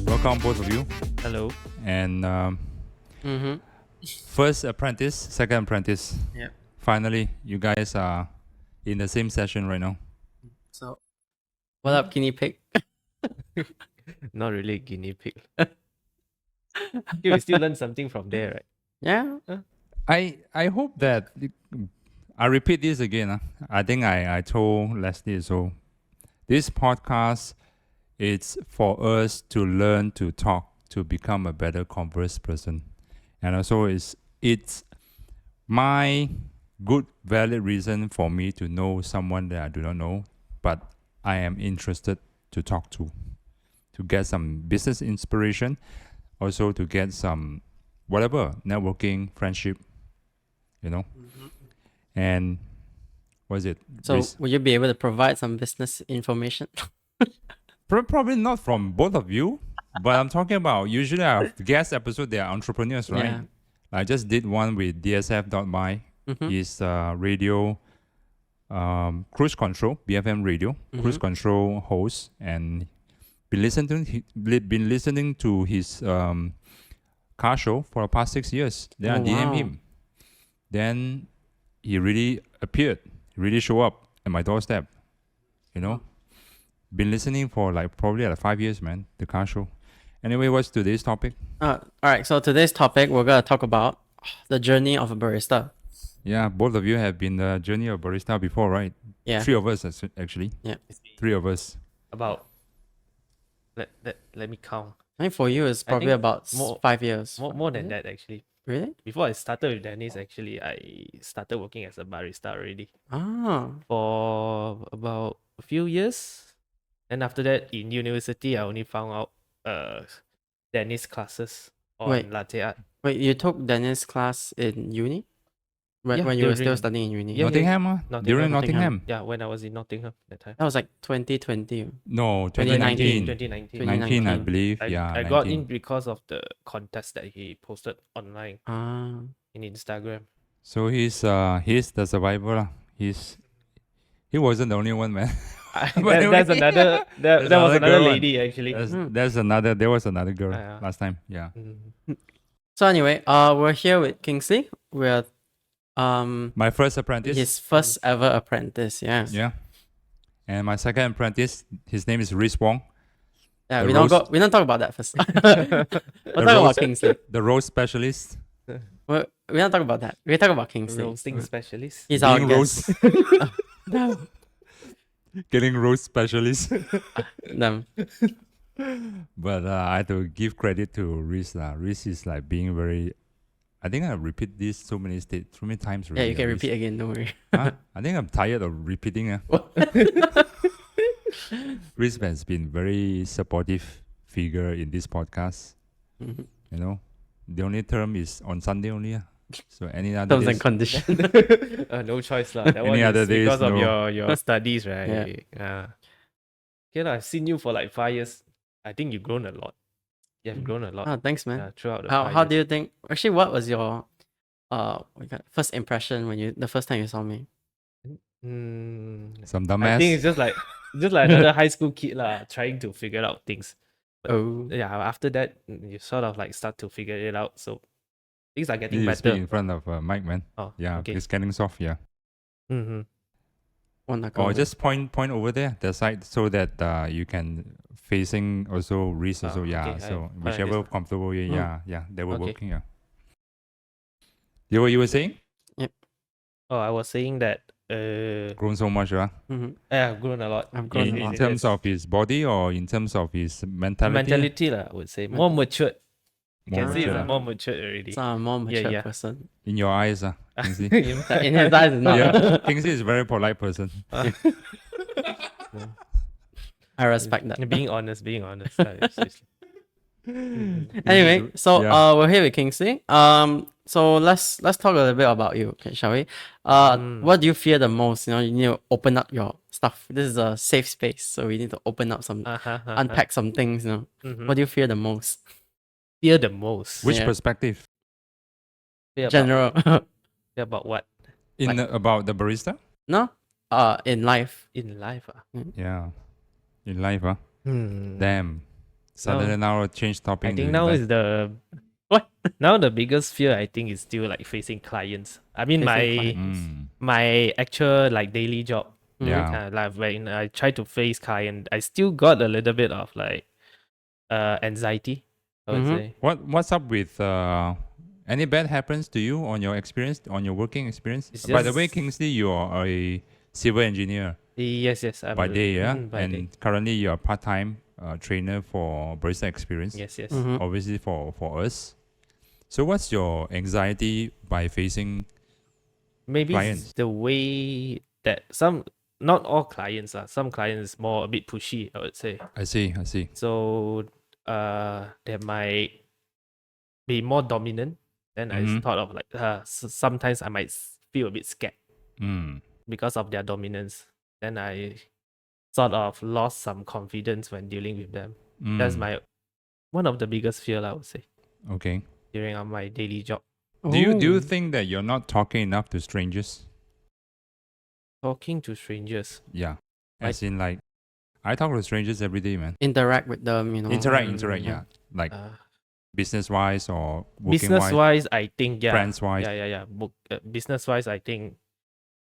Welcome, both of you. Hello. And Mm-hmm. first apprentice, second apprentice. Yeah. Finally, you guys are in the same session right now. So, what up, guinea pig? Not really a guinea pig. Okay, we still learn something from there, right? Yeah. I hope that I repeat this again. I think I told Leslie so. This podcast is for us to learn to talk to become a better converse person, and also it's my good valid reason for me to know someone that I do not know, but I am interested to talk to get some business inspiration, also to get some whatever networking, friendship, and what is it? So, will you be able to provide some business information? Probably not from both of you, but I'm talking about usually I have guest episode. They are entrepreneurs, right? Yeah. I just did one with DSF.my. Mm-hmm. He's radio cruise control, BFM radio cruise control host, and been listening to his car show for the past 6 years. Then I DM him. Then he really appeared, really show up at my doorstep. Been listening for probably 5 years, man. The car show. Anyway, what's today's topic? All right. So today's topic, we're gonna talk about the journey of a barista. Yeah, both of you have been the journey of barista before, right? Yeah. 3 of us actually. Yeah. 3 of us. About let me count. I think for you, it's probably think about more- 5 years. More than that, actually. Really? Before I started with Dennis, actually, I started working as a barista already Ah. for about a few years. And after that, in university, I only found out Dennis classes on Wait. latte art. Wait, you took Dennis class in uni? Yeah, When you were still during- studying in uni? Yeah, Nottingham, during Nottingham. Nottingham. Yeah, when I was in Nottingham that time. That was like 2020. No, 2019. 2019. 2019. 19, I believe. I got in because of the contest that he posted online Ah. in Instagram. So he's the survivor. Lah. He wasn't the only one, man. That's another. That was another another girl lady actually. There was another girl Yeah. last time. Yeah. Mhm. So anyway, we're here with Kingsley. We're My first apprentice. his first ever apprentice. Yeah. Yeah. And my second apprentice, his name is Rhys Wong, Yeah. The We don't roast- we don't talk about that first. We'll talk about roast- Kingsley. the roast specialist. We don't talk about that. We talk about Kingsley. Roasting specialist. He's our Being guest. roast, getting roast specialist. Them. But I had to give credit to Rhys. Rhys is being very. I think I repeat this so many times. Yeah, Already, you can Rhys. repeat again. Don't worry. Huh? I think I'm tired of repeating. Rhys has been very supportive figure in this podcast. Mhm. The only term is on Sunday only. So any other Terms days, and conditions. No choice lah. That Any one other is days, because of no. your studies, right? Yeah. Okay lah. I've seen you for 5 years. I think you've grown a lot. You have grown a lot. Oh, thanks, man. Throughout the How 5 do years. you think? Actually, what was your first impression when the first time you saw me? some I dumbass. think it's just like another high school kid lah, trying to figure out things. Oh. Yeah, after that you sort of start to figure it out. So things are getting You speak better. in front of Mike, man. Oh, Yeah, okay. it's getting soft. Yeah. Mm-hmm. Or just point over there, the side, so that you can facing also Rhys also. Yeah. okay, So I whichever understand. comfortable. Yeah. Yeah. They were Okay. working. Yeah. What you were saying? Oh, I was saying that Grown so much, Mhm. yeah, I've grown a lot. I've grown a in lot. terms of his body or in terms of his mentality. mentality lah, I would say more matured. You More can see mature, it's more matured already. So I'm a more mature yeah. person. in your eyes, Kingsley. In his eyes, it's not. Yeah, Kingsley is a very polite person. I respect that. being honest. Seriously. Anyway, so Yeah. we're here with Kingsley. So let's talk a little bit about you, okay, shall we? What do you fear the most? You need to open up your stuff. This is a safe space, so we need to open up some, unpack some things. Mhm. What do you fear the most? fear the most? Which Yeah. perspective? Fear about, General. fear about what? In Like- about the barista? No? In life. In life? Yeah. In life, huh? Hmm. Damn. Suddenly now change topic. I think to now life. is the what? Now the biggest fear I think is still like facing clients. I mean Facing clients. my actual like daily job. Yeah. Kind of like when I try to face client, I still got a little bit of like anxiety, I would Mhm. say. What's up with any bad happens to you on your experience, on your working experience? It's By the way, just- Kingsley, you are a civil engineer Yes, I'm by day, yeah? by And day. currently you're a part-time trainer for barista experience. Yes. Mhm. Obviously for us. So what's your anxiety by facing Maybe clients? it's the way that not all clients are. Some clients more a bit pushy, I would say. I see. So they might be more dominant. Then I Mhm. thought of like sometimes I might feel a bit scared Mm. because of their dominance. Then I sort of lost some confidence when dealing with them. That's Mm. one of the biggest fear I would say Okay. during my daily job. Do you Ooh. think that you're not talking enough to strangers? Talking to strangers. Yeah. I- As in like I talk to strangers every day, man. Interact with them, Interact, Mm, yeah. Like Uh, business wise or working business wise, wise, I think friends wise. Yeah. Business wise, I think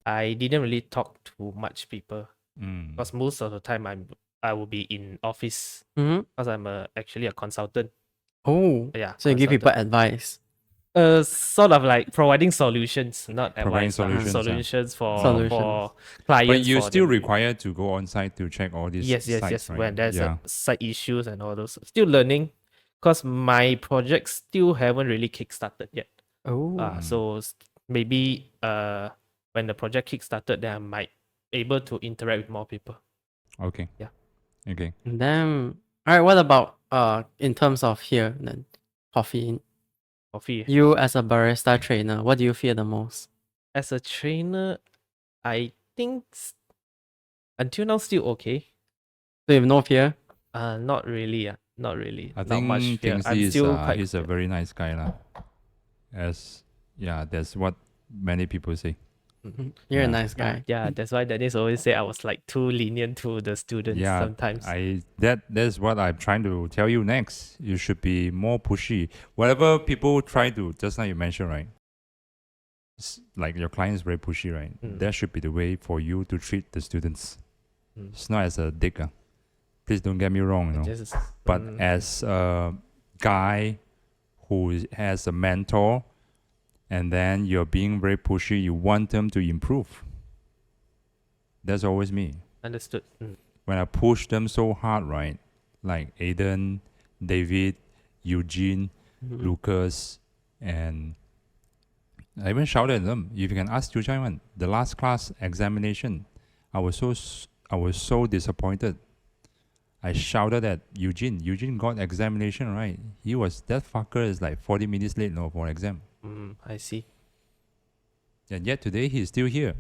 I didn't really talk to much people Mm. because most of the time I will be in office Mhm. because I'm actually a consultant. Oh. Yeah. So you give people consultant. advice. Sort of like providing solutions, not Providing advice. solutions, Solutions for Solutions. clients. But you're for still them. required to go on site to check all these Yes. sites, right? When there's yeah. site issues and all those, still learning, because my projects still haven't really kickstarted yet. Oh. So maybe when the project kickstarted, then I might able to interact with more people. Okay. Yeah. Okay. Then, all right. What about in terms of here then, coffee? Coffee. You as a barista trainer, what do you fear the most? As a trainer, I think until now still okay. So you have no fear? Not really. Not really. I Not think much fear. Kingsley I'm is still quite. he's a very nice guy lah. That's what many people say. You're Yeah. a nice guy. Yeah, that's why Dennis always say I was like too lenient to the students Yeah, sometimes. that's what I'm trying to tell you next. You should be more pushy. Whatever people try to, just like you mentioned, right? Like your client is very pushy, right? Mm. That should be the way for you to treat the students. Mm. It's not as a dick. Please don't get me wrong, you know. Just, But as a guy who has a mentor, and then you're being very pushy, you want them to improve. That's always me. understood. When I push them so hard, right? Like Aiden, David, Eugene, Mhm. Lucas, and I even shouted at them. If you can ask Chu Chai, the last class examination, I was so disappointed. I shouted at Eugene. Eugene got examination right. That fucker is like 40 minutes late for exam. I see. And yet today he's still here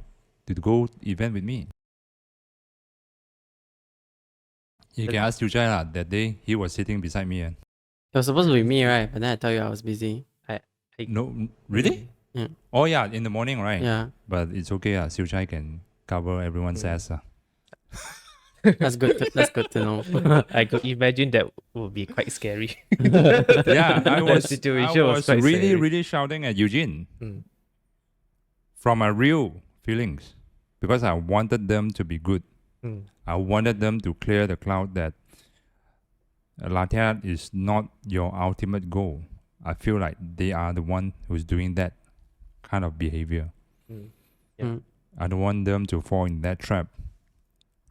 to go event with me. You can ask Chu Chai that day he was sitting beside me. It was supposed to be me, right? But then I tell you I was busy. No, really? Yeah. Oh yeah, in the morning, right? Yeah. But it's okay. Chu Chai can cover everyone's ass. That's good. That's good to know. I could imagine that would be quite scary. Yeah, I That was situation was quite really, scary. really shouting at Eugene Mm. from my real feelings because I wanted them to be good. Mm. I wanted them to clear the cloud that latte art is not your ultimate goal. I feel like they are the one who's doing that kind of behavior. Mm. Mm. I don't want them to fall in that trap.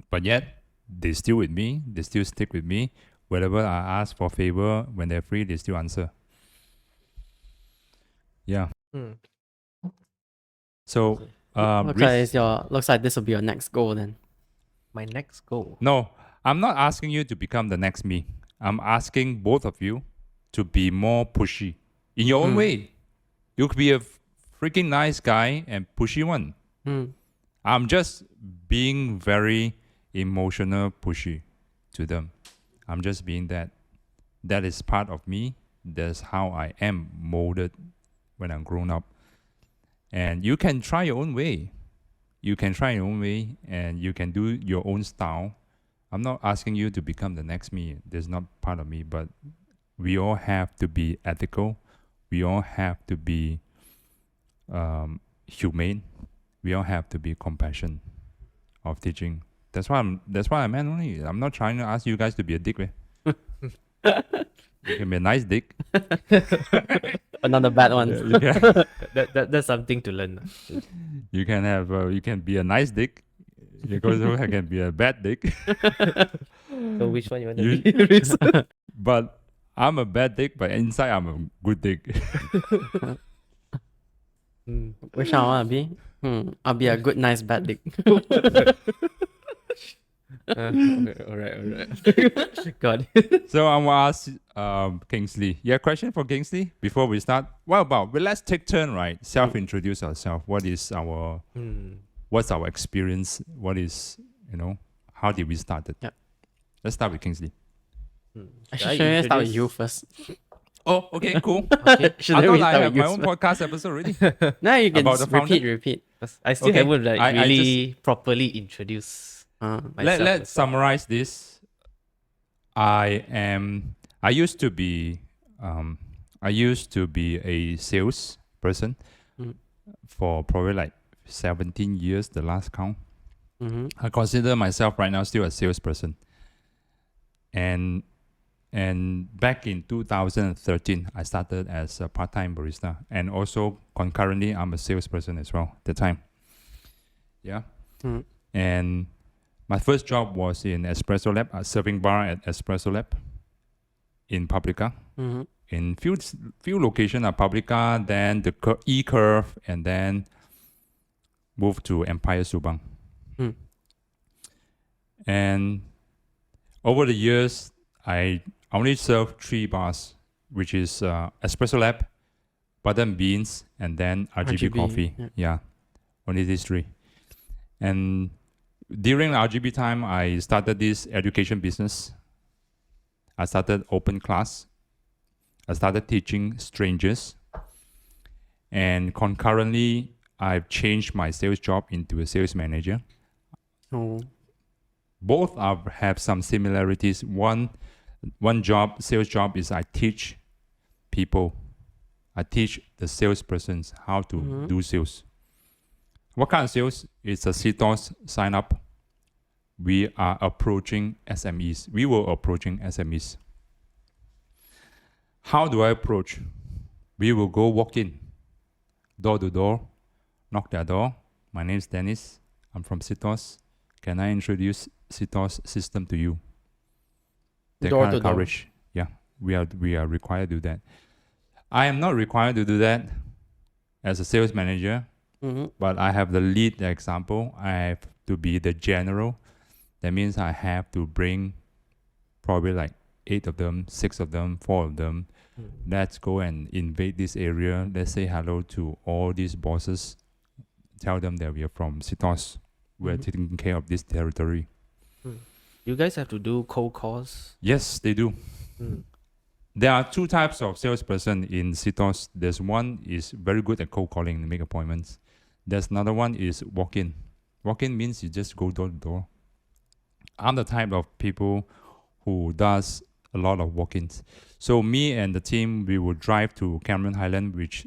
But yet, they still with me. They still stick with me. Whenever I ask for favor, when they're free, they still answer. Yeah. Mm. So, looks like this will be your next goal then. My next goal. no, I'm not asking you to become the next me. I'm asking both of you to be more pushy in your own way. You could be a freaking nice guy and pushy one. Mm. I'm just being very emotional pushy to them. I'm just being that. That is part of me. That's how I am molded when I'm grown up. And you can try your own way. You can try your own way, and you can do your own style. I'm not asking you to become the next me. That's not part of me, but we all have to be ethical. We all have to be humane. We all have to be compassionate of teaching. That's why I meant only. I'm not trying to ask you guys to be a dick. You can be a nice dick. Another bad one. You can, That's something to learn. you can have. You can be a nice dick. You also can be a bad dick. So which one you want You- to be? But I'm a bad dick, but inside I'm a good dick. Which one I want to be? I'll be a good, nice, bad dick. Okay, all right. Got it. So I'm gonna ask Kingsley. You have a question for Kingsley before we start? What about? Well, let's take turn, right? Self-introduce ourselves. What's our experience? What is how did we start it? Yep. Let's start with Kingsley. Actually, should I start with you first? Oh, okay, cool. Okay. Should I thought we I start have with you my own first? podcast episode already. No, you can About the founder? repeat. I still Okay, haven't I really properly introduced myself. Let's summarize this. I used to be a sales person for probably like 17 years, the last count. I consider myself right now still a salesperson. And back in 2013, I started as a part-time barista, and also concurrently, I'm a salesperson as well at the time. Yeah. And my first job was in Espresso Lab, a serving bar at Espresso Lab in Publica. In few locations at Publica, then the E-Curve, and then moved to Empire Subang. And over the years, I only served 3 bars, which is Espresso Lab, Butter and Beans, and then RGB Coffee. Yeah, only these 3. And during RGB time, I started this education business. I started open class. I started teaching strangers. And concurrently, I've changed my sales job into a sales manager. Both have some similarities. One sales job is I teach people. I teach the salespersons how to do sales. What kind of sales? It's a CTOS sign up. We are approaching SMEs. We were approaching SMEs. How do I approach? We will go walk in, door to door, knock their door. My name is Dennis. I'm from CTOS. Can I introduce CTOS system to you? That Door kind to of door. coverage. Yeah, we are required to do that. I am not required to do that as a sales manager, but I have the lead example. I have to be the general. That means I have to bring probably like 8 of them, 6 of them, 4 of them. Let's go and invade this area. Let's say hello to all these bosses. Tell them that we are from CTOS. We're taking care of this territory. You guys have to do cold calls. Yes, they do. There are 2 types of salesperson in CTOS. There's one is very good at cold calling and make appointments. There's another one is walk-in. Walk-in means you just go door to door. I'm the type of people who does a lot of walk-ins. So me and the team, we will drive to Cameron Highland, which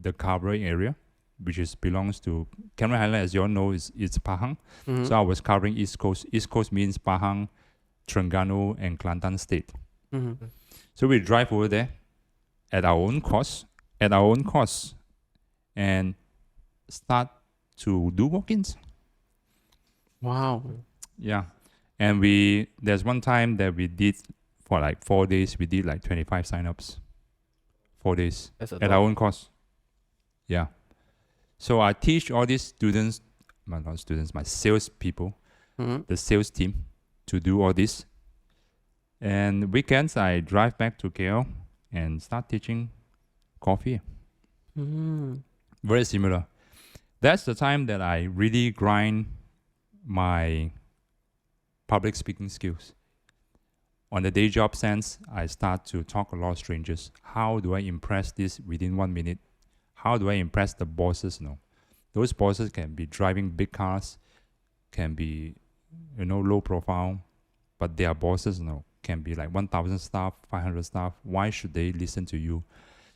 the covering area, which belongs to Cameron Highland, as you all know, it's Pahang. So I was covering East Coast. East Coast means Pahang, Terengganu, and Kelantan State. So we drive over there at our own cost, and start to do walk-ins. Wow. Yeah. And there's one time that we did for like 4 days, we did like 25 signups. 4 days That's a at lot. our own cost. Yeah. So I teach all these students, not students, my sales people, the sales team to do all this. And weekends, I drive back to KL and start teaching coffee. Very similar. That's the time that I really grind my public speaking skills. on the day job sense, I start to talk a lot of strangers. How do I impress this within 1 minute? How do I impress the bosses? No, those bosses can be driving big cars, can be, low profile, but their bosses, can be like 1,000 staff, 500 staff. Why should they listen to you?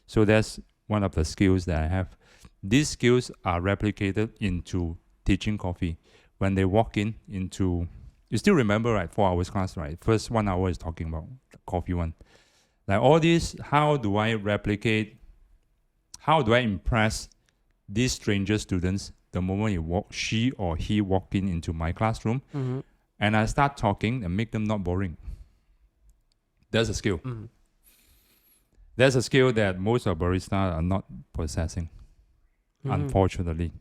So that's one of the skills that I have. These skills are replicated into teaching coffee. When they walk into, you still remember, right? 4 hours class, right? First 1 hour is talking about the coffee one. Like all this, how do I replicate? How do I impress these stranger students the moment she or he walk into my classroom, and I start talking and make them not boring? That's a skill. That's a skill that most of baristas are not possessing, unfortunately.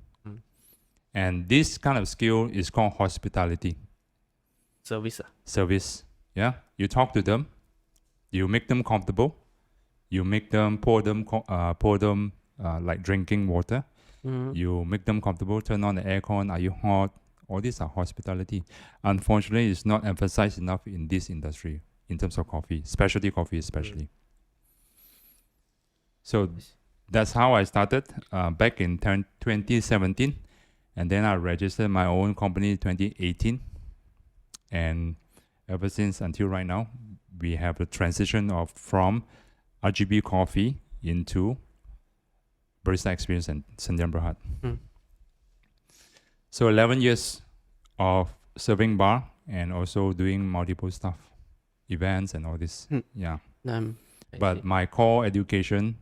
And this kind of skill is called hospitality. Service. Yeah. You talk to them. You make them comfortable. You make them pour them like drinking water. You make them comfortable. Turn on the aircon. Are you hot? All these are hospitality. Unfortunately, it's not emphasized enough in this industry in terms of coffee, specialty coffee especially. So that's how I started back in 2017. And then I registered my own company in 2018. And ever since until right now, we have a transition from RGB coffee into barista experience and Sendirian Berhad. So 11 years of serving bar and also doing multiple stuff, events and all this. Yeah. But my core education,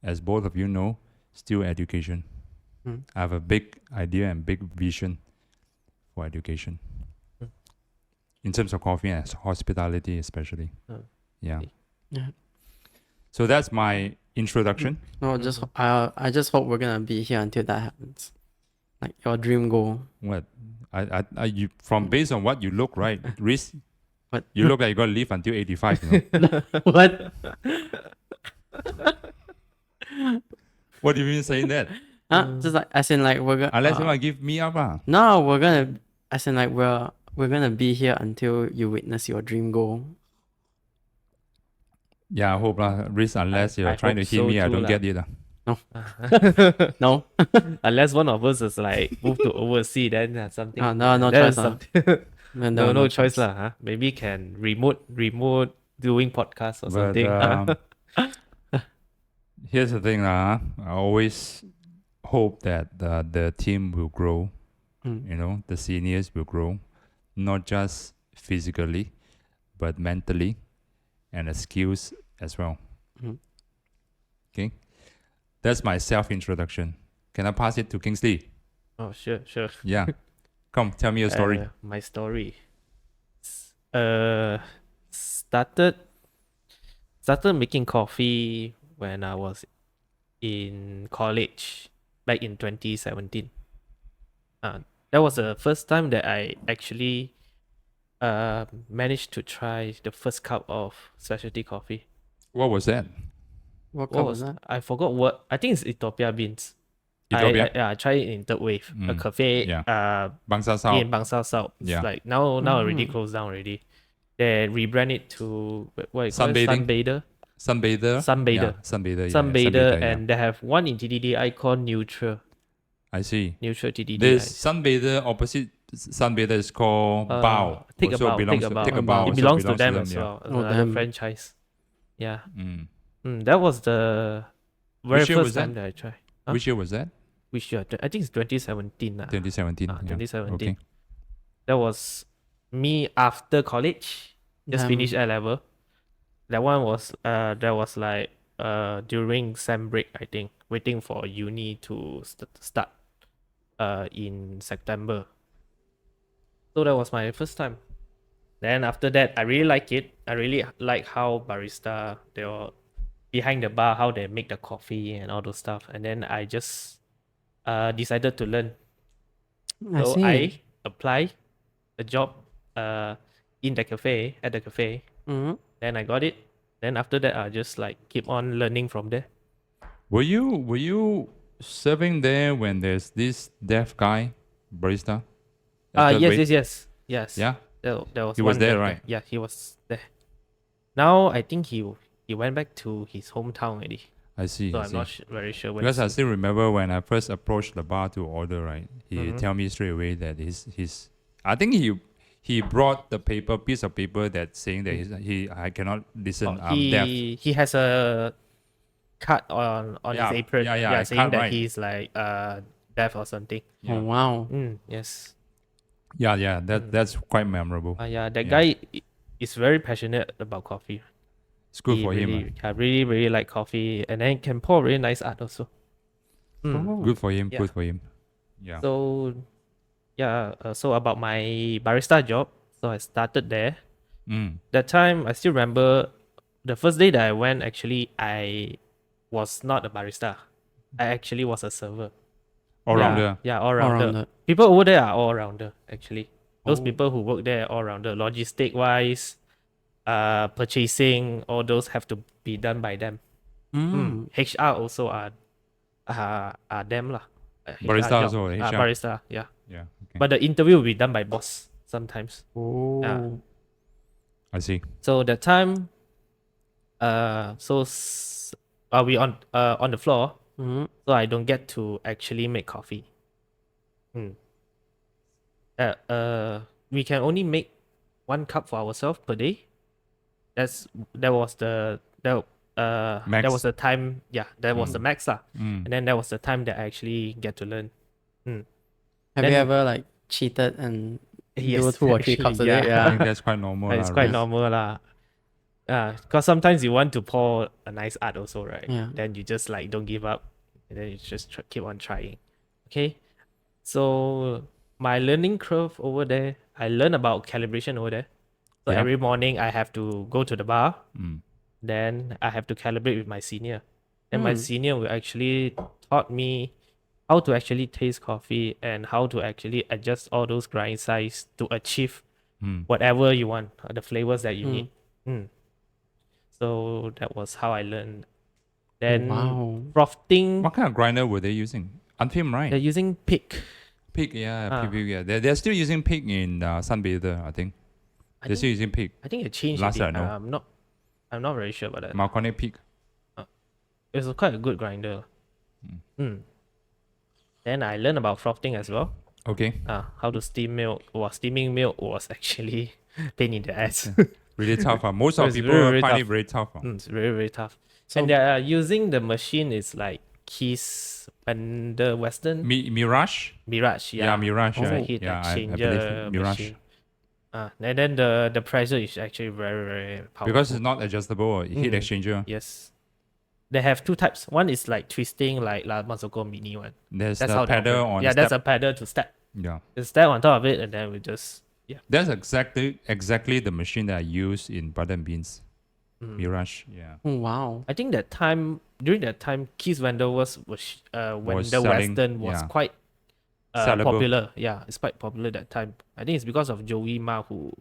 as both of you know, still education. I have a big idea and big vision for education. In terms of coffee and hospitality especially. Yeah. So that's my introduction. No, I just hope we're gonna be here until that happens. Like your dream goal. What? You from based on what you look, right? Riz, What? you look like you're gonna live until 85, What? What do you mean saying that? Just like as in like we're gonna. Unless you wanna give me up. No, we're gonna as in like we're gonna be here until you witness your dream goal. Yeah, I hope Riz, unless you're I trying to hope hit so me, I too don't lah. get it. No. Unless one of us is like move to overseas, then something. No then choice. something- No, no choice lah. Huh? Maybe can remote doing podcast or But something. here's the thing, I always hope that the team will grow. The seniors will grow, not just physically, but mentally, and the skills as well. Okay, that's my self-introduction. Can I pass it to Kingsley? Oh, sure. Yeah, come tell me your story. My story. Started making coffee when I was in college back in 2017. That was the first time that I actually managed to try the first cup of specialty coffee. What was that? What What was that? I forgot what. I think it's Ethiopia beans. Ethiopia? I tried it in Third Wave, a cafe. Bangsa Sao. In Bangsa South. It's Yeah. like now already closed down already. They rebrand it to what you call it? Sunbathing? Sunbather. Sunbather. Sunbather. Yeah, Sunbather. Sunbather, yeah. and they have one in TDDI called Neutral. I see. Neutral TDDI. There's Sunbather, opposite Sunbather is called Bao. Take a Also Bow. belongs Take a to- Bow. Take a Bow It also belongs to belongs them to as yeah. well. Oh, Another damn. franchise. Yeah. Mm. That was the very Which year was first time that? that I tried. Huh? Which year was that? Which year? I think it's 2017. 2017. Yeah. 2017. Okay. That was me after college. Just Damn. finished A level. That one was like during sem break, I think, waiting for uni to start in September. So that was my first time. Then after that, I really like it. I really like how barista, they were behind the bar, how they make the coffee and all those stuff. And then I just decided to learn. So I applied a job in the cafe, at the cafe. Then I got it. Then after that, I just like keep on learning from there. Were you serving there when there's this deaf guy, barista? at Third Wave? Yes. Yeah. That was He was one there, that- right? Yeah, he was there. Now I think he went back to his hometown already. I see. So I I'm see. not very sure when. Because I still remember when I first approached the bar to order, right? He Mhm. tell me straight away that his I think he brought the piece of paper that saying that I cannot listen. I'm deaf. he has a cut on Yeah, his apron. yeah, a saying cut, that right. he's like deaf or something. Oh Yeah. wow. Yes. Yeah. That's quite memorable. Yeah, that Yeah. guy is very passionate about coffee. It's good He for him. really, I really like coffee, and then can pour really nice art also. Oh. Good for him. Yeah. Good for him. Yeah. So, yeah. So about my barista job, so I started there. Mm. That time I still remember the first day that I went. Actually, I was not a barista. I actually was a server. All rounder. Yeah, all All rounder. rounder. People over there are all rounder actually. Those Oh. people who work there are all rounder. Logistic wise, purchasing, all those have to be done by them. HR also are them lah. Barista job. also, HR. Barista, yeah. Yeah. Okay. But the interview will be done by boss sometimes. Oh. I see. So that time, we on the floor, Mhm. so I don't get to actually make coffee. We can only make 1 cup for ourselves per day. That was the Max. that was the time. Yeah, that was the max lah. Mm. And then that was the time that I actually get to learn. Have Then- you ever like cheated and do Yes, 2 or 3 actually, cups a yeah. day? I Yeah. think that's quite normal. It's lah, quite right? normal lah. Because sometimes you want to pour a nice art also, right? Yeah. Then you just like don't give up, and then you just keep on trying. Okay, so my learning curve over there, I learn about calibration over there. So Yeah. every morning I have to go to the bar, Mm. then I have to calibrate with my senior. And my Hmm. senior will actually taught me how to actually taste coffee and how to actually adjust all those grind size to achieve Mm. whatever you want, the flavors that you Mm. need. So that was how I learned. Then Wow. frosting, What kind of grinder were they using? Unfilm, right? they're using pig. Pig, yeah, Ah. pig, yeah. They're still using pig in Sunbather, I think. I They're still think, using pig. I think it changed. Last a bit. I know. I'm not very sure about that. Marconi pig. It was quite a good grinder. Then I learned about frosting as well. Okay. How to steam milk. Steaming milk was actually pain in the ass. Really tough. Most of It's people very, very find tough. it very tough. It's very, very tough. So And they are using the machine is like Keys and the Western Mirage? Mirage. Yeah, Yeah, Mirage. it's a right? heat yeah, I exchanger believe Mirage. machine. And then the pressure is actually very, very powerful. Because it's not adjustable, heat exchanger. Yes. They have 2 types. One is like twisting, like La Mazoko Mini one. There's That's the how they pedal operate. on Yeah, that's step. a pedal to step. Yeah. You step on top of it, and then we just That's exactly the machine that I use in Butter and Beans. Mirage. Yeah. oh, wow. I think during that time, Keys Wender was when Was the selling, Western was yeah. quite Sellable. popular. Yeah, it's quite popular that time. I think it's because of Joey Ma who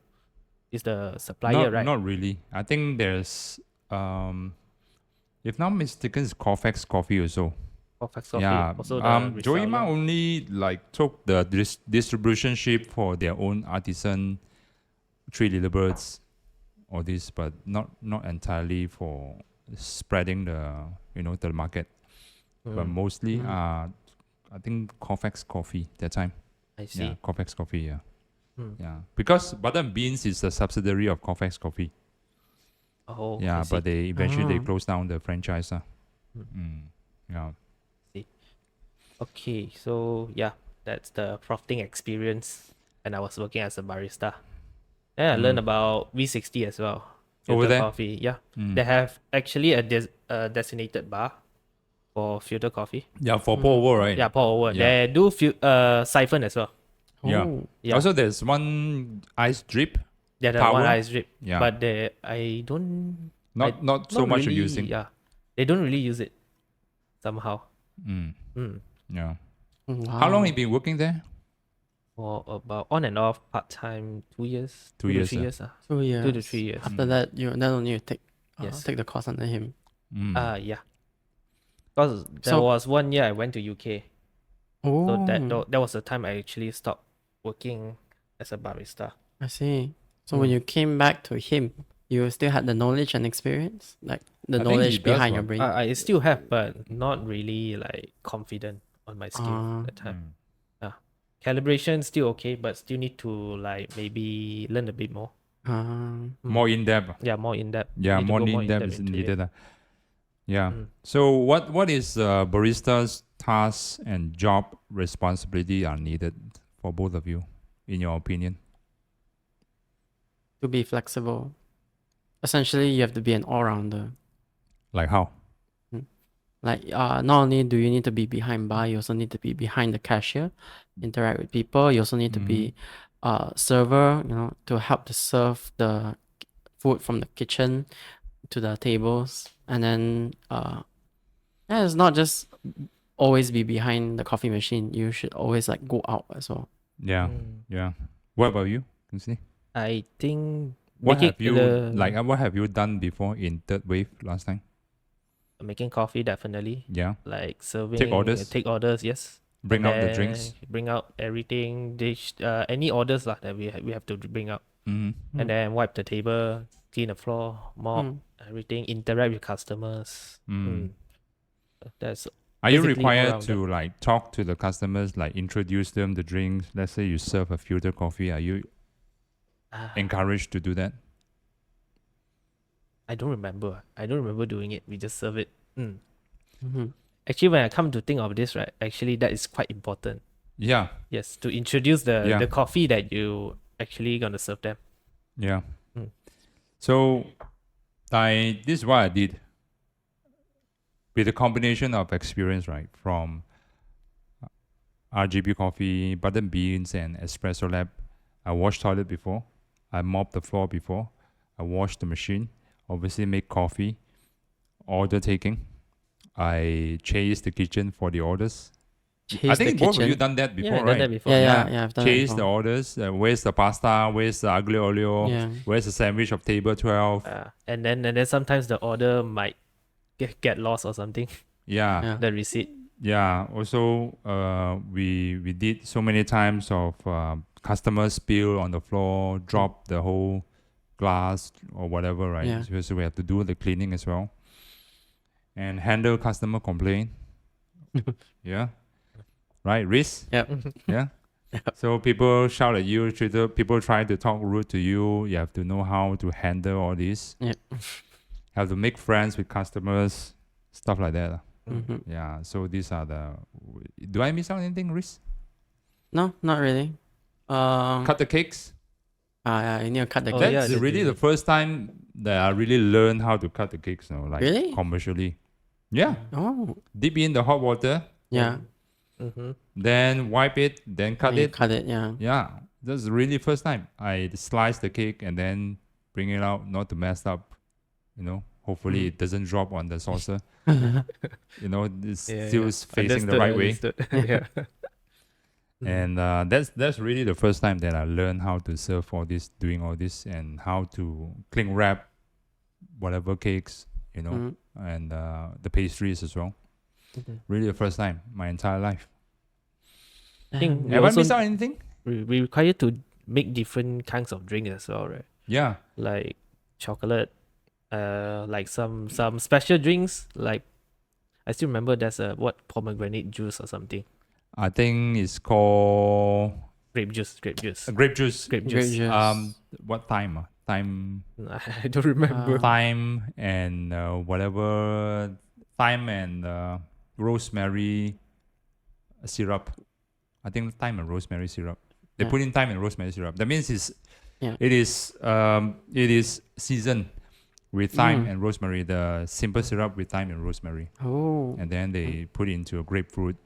is the supplier, not, right? Not really. I think there's if not mistaken, it's Corfax Coffee also. Corfax Coffee, Yeah. also the Joey Ma reseller. only like took the distribution ship for their own artisan Three Little Birds or this, but not entirely for spreading the to the market. But mostly I think Corfax Coffee that time. I see. Yeah, Corfax Coffee, yeah. Hmm. Yeah. Because Butter and Beans is a subsidiary of Corfax Coffee. Oh, Yeah, I see. but they eventually Ah. closed down the franchise. Yeah. Okay, so yeah, that's the frosting experience when I was working as a barista. Then I learned about V60 as well. Over Filter there? coffee, yeah. They have actually a designated bar for filter coffee. Yeah, for pour over, right? Yeah, pour over. Yeah. They do siphon as well. Yeah. Oh. Yeah. Also, there's one ice drip. Yeah, the power? one ice drip. Yeah. But I don't. Not so not much really, using. Yeah, they don't really use it somehow. Yeah. Wow. How long have you been working there? For about on and off part time 2 years. 2 to years, 3 ah. years. 2 years. 2 to 3 years. After that, you then only you take Yes. take the course under him. Yeah. Because there So- was 1 year I went to UK. Oh, So that was the time I actually stopped working as a barista. I see. So when you came back to him, you still had the knowledge and experience, like the I think he knowledge does behind your what- brain. I still have, but not really like confident on my skill Ah. at that time. Mm. Calibration still okay, but still need to like maybe learn a bit more. More in depth. Yeah, more in depth. Yeah, Need to more go in depth is into it. needed. Yeah. Mm. So what is barista's tasks and job responsibility are needed for both of you, in your opinion? To be flexible. Essentially, you have to be an all-rounder. Like how? Like, not only do you need to be behind bar, you also need to be behind the cashier, interact with people. You also need to be server, to help to serve the food from the kitchen to the tables. And then, it's not just always be behind the coffee machine. You should always like go out as well. Yeah. Mm. Yeah. What about you? Kinsley? I think What making have you the- what have you done before in third wave last time? making coffee definitely. Yeah. Like serving, orders? take orders, yes. Bring And out the then drinks. Bring out everything, dish, any orders lah that we have to bring out, Mm-hmm. and then wipe the table, clean the floor, mop Mm. everything, interact with customers. Mm. That's Are you basically required all-rounded. to like talk to the customers, like introduce them the drinks? Let's say you serve a filter coffee. Are you encouraged to do that? I don't remember. I don't remember doing it. We just serve it. Mm. Mhm. Actually, when I come to think of this, right, actually that is quite important. Yeah. Yes, to introduce Yeah. the coffee that you actually gonna serve them. Yeah. Mm. So this is what I did. With a combination of experience, right, from RGB coffee, button beans, and espresso lab. I washed toilet before. I mopped the floor before. I washed the machine. Obviously, make coffee. Order taking. I chased the kitchen for the orders. I Chase the think both of you kitchen. done that before, Yeah, I've right? done that before. Yeah, I've done it Chase the before. orders. Where's the pasta? Where's the aglio olio? Yeah. Where's the sandwich of table 12? And then sometimes the order might get lost or something. Yeah. Yeah. The receipt. Yeah. Also, we did so many times of customer spill on the floor, drop the whole glass or whatever, right? Yeah. So we have to do the cleaning as well, and handle customer complaint. Yeah. Right, Riz? Yep. Yeah. So people shout at you, people try to talk rude to you. You have to know how to handle all this. Yeah. Have to make friends with customers, stuff like that. Mhm. Yeah. So these are the. Do I miss out anything, Riz? No, not really. Cut the cakes. Yeah, you need to cut the Oh, cake. yeah, That's the- really the first time that I really learned how to cut the cakes. Like Really? commercially. Yeah. Oh, Dip in the hot water, yeah. Mm-hmm. then wipe it, then cut You it. Cut it, yeah. Yeah, that's really first time. I slice the cake and then bring it out, not to mess up. Hopefully it doesn't drop on the saucer. It's still facing the right way. Yeah. And that's really the first time that I learned how to serve all this, doing all this, and how to cling wrap whatever cakes, Mhm. and the pastries as well. Mhm. Really the first time my entire life. I think we Have I also missed out anything? we require to make different kinds of drink as well, right? Yeah. Like chocolate, like some special drinks. Like I still remember there's a pomegranate juice or something. I think it's called Grape juice. grape juice. Grape Grape juice. juice. What thyme? Thyme, I don't remember. thyme, and whatever thyme and rosemary syrup. I think thyme and rosemary syrup. They Yeah. put in thyme and rosemary syrup. That means Yeah. it is seasoned with thyme Mm. and rosemary. The simple syrup with thyme and rosemary, Oh. and then they put it into a grapefruit.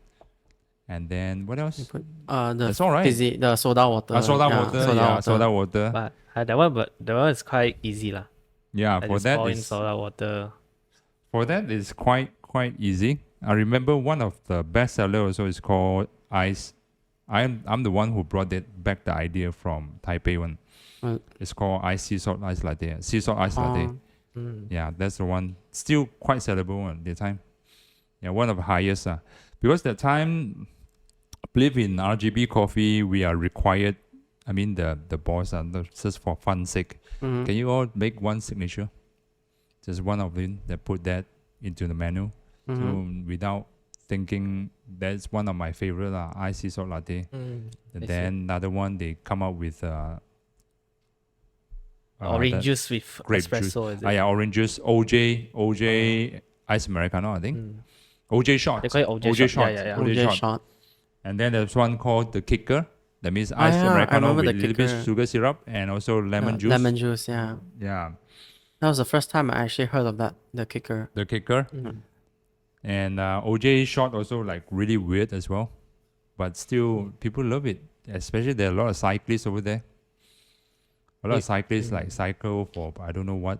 And then what else? You put the That's all right. fizzy, the soda water. Soda yeah, water, soda water. soda water. But that one is quite easy lah. Yeah, I for just that pour in is soda water. for that is quite easy. I remember one of the best seller also is called Ice. I'm the one who brought back the idea from Taipei one. Well- It's called sea salt ice latte. Sea salt ice latte. Oh, Mm. Yeah, that's the one. Still quite sellable at the time. Yeah, one of the highest. Because that time, I believe in RGB coffee, we are required. I mean the boss, just for fun's sake, Mhm. can you all make one signature? Just one of them that put that into the menu. Mhm. So without thinking, that's one of my favorite ice salt latte. Mm, I And see. then another one they come up with Orange the juice with grape juice. espresso, is it? Yeah, orange juice, OJ ice americano, I think. Mm. OJ shot. They call it OJ shot. shot. Yeah. OJ OJ shot. shot. And then there's one called the kicker. That means ice yeah, I americano remember with a the little bit kicker. sugar syrup and also lemon juice. Lemon juice, yeah. Yeah, That was the first time I actually heard of that, the kicker. the kicker. Mm. And OJ shot also like really weird as well. But still, people love it. Especially there are a lot of cyclists over there. A lot of cyclists like cycle for I don't know what,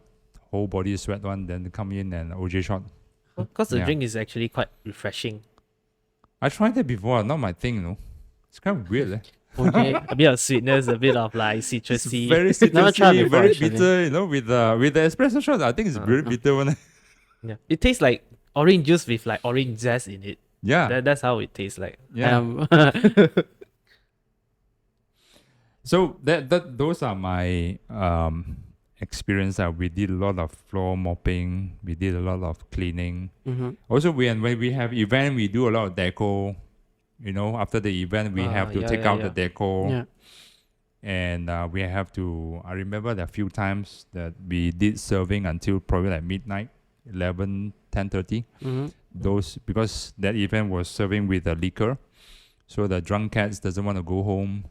whole body sweat one, then they come in and OJ shot. Because the Yeah. drink is actually quite refreshing. I tried that before, not my thing, no. It's kind of weird. OJ. A bit of sweetness, a bit of like It's citrusy. very Never tried citrusy, before, very actually. bitter, you know, with the espresso shot. I think it's very bitter one. Yeah. It tastes like orange juice with like orange zest in it. Yeah, That's how it tastes like. yeah. So those are my experience. We did a lot of floor mopping. We did a lot of cleaning. Mhm. Also, when we have event, we do a lot of deco. You know, after the event, we have to take out the deco. Yeah. And we have to, I remember the few times that we did serving until probably like midnight, 11, 10:30. Mhm. Those, because that event was serving with a liquor. So the drunk cats doesn't want to go home.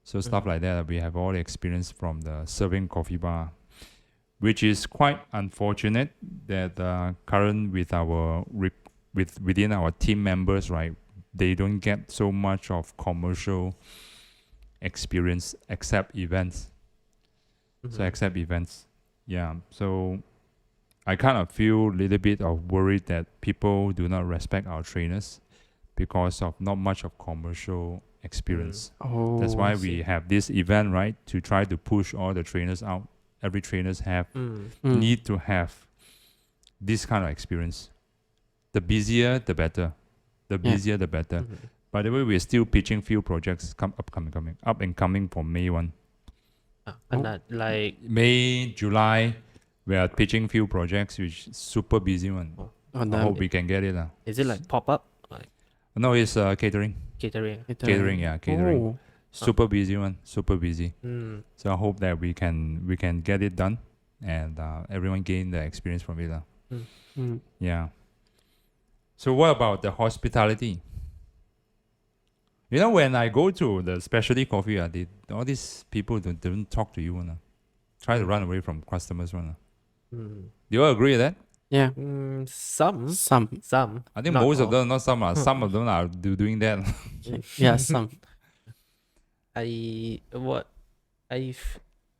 So stuff like that, we have all the experience from the serving coffee bar, which is quite unfortunate that current with our, within our team members, right, they don't get so much of commercial experience except events. So except events, yeah. So I kind of feel a little bit of worried that people do not respect our trainers because of not much of commercial experience. Oh. That's why I we see. have this event, right, to try to push all the trainers out. Every trainers have Mm. need to have this kind of experience. The busier, the better. The Yeah. busier, the better. By the way, we're still pitching few projects up and coming for May 1. And that, like, May, July, we are pitching few projects which is super busy one. Oh, I damn. hope we can get it. is it like pop up? Like No, it's catering. catering? Catering, yeah, catering. Oh. Super busy one, super busy. Mm. So I hope that we can get it done and everyone gain the experience from it. Mm. Yeah. So what about the hospitality? You know, when I go to the specialty coffee, all these people don't talk to you. Try to run away from customers. Do you all agree with that? Yeah. Some. I think Not most of all. them, not some, some of them are doing that. Yeah, some. I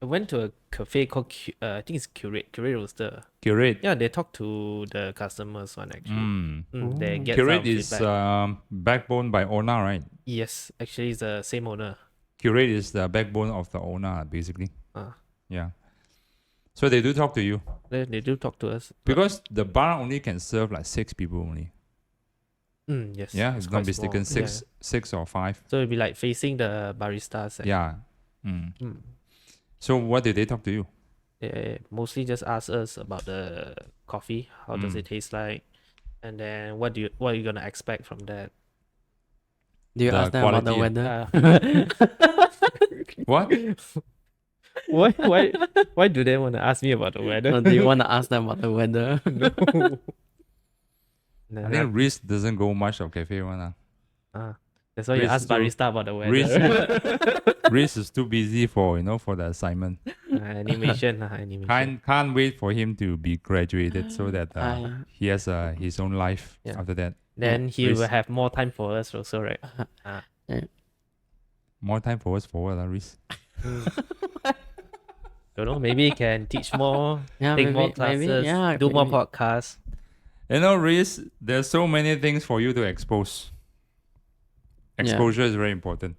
went to a cafe called I think it's Curate Roaster. Curate. Yeah, they talk to the customers one actually. They get Curate some is feedback. backbone by owner, right? Yes, actually it's the same owner. Curate is the backbone of the owner, basically. Ah. Yeah. So they do talk to you They do talk to us. because the bar only can serve like 6 people only. Yes. Yeah, it's if not quite small. mistaken, Yeah. six or 5. So it'll be like facing the baristas. Yeah. So what did they talk to you? They mostly just ask us about the coffee. How does it taste like? And then what are you gonna expect from that? Do you The ask them about the quality, weather? What? Why do they want to ask me about the weather? Or do you want to ask them about the weather? I think Reese doesn't go much of cafe one. That's why you Reese ask too. barista about the weather. Reese is too busy for for the assignment. Animation. Can't wait for him to be graduated so that he has his own life Yeah. after that. Then he Reese. will have more time for us also, right? More time for us for what, Reese? Don't know. Maybe he can teach more, Yeah, take more maybe- maybe, classes, yeah, do more maybe. podcasts. You know, Reese, there's so many things for you to expose. Exposure is very important.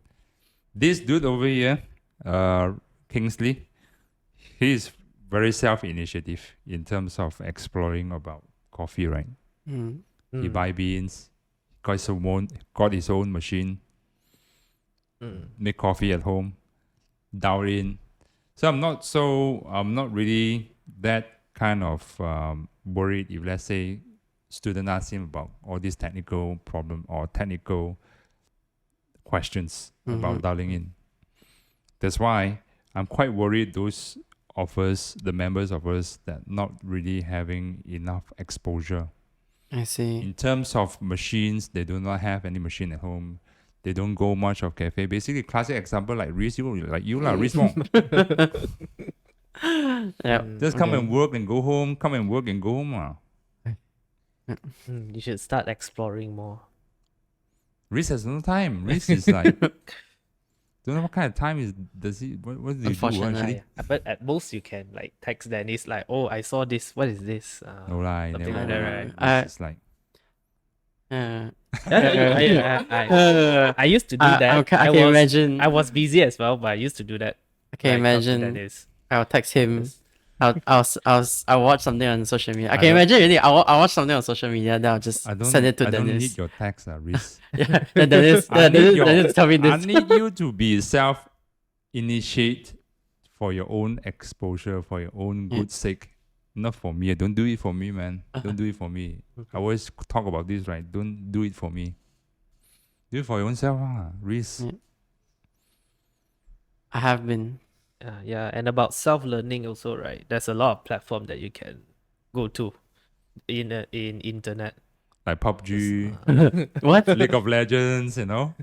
This dude over here, Kingsley, he is very self-initiative in terms of exploring about coffee, right? He buy beans, got his own machine, make coffee at home. dialed in. So I'm not really that kind of worried if, let's say, student asks him about all these technical problem or technical questions about dialing in. That's why I'm quite worried those of us, the members of us, that not really having enough exposure. I see. In terms of machines, they do not have any machine at home. They don't go much of cafe. Basically, classic example like Reese, Reese Wong. Yeah. Just come and work and go home. Come and work and go home. You should start exploring more. Reese has no time. Reese is like, don't know what kind of time does he? What do you do Unfortunately. actually? But at most you can like text Dennis like, oh, I saw this. What is this? No lie, something never. like that, right? It's like I used to do that. I can imagine. I was busy as well, but I used to do that. I can Like, talk to imagine. Dennis. I'll text him. Yes. I'll watch something on social media. I I can don't- imagine really. I'll watch something on social media. Then I'll just I don't. send it to I don't Dennis. need your text, Reese. Yeah. Then Dennis. I need your- Dennis tell me I this. need you to be self-initiate for your own exposure, for your own good sake. Not for me. Don't do it for me, man. Don't do it for me. I always talk about this, right? Don't do it for me. Do it for your own self, Reese. Yeah. I have been. Yeah, and about self-learning also, right? There's a lot of platform that you can go to in internet. Like PUBG, What? League of Legends, you know,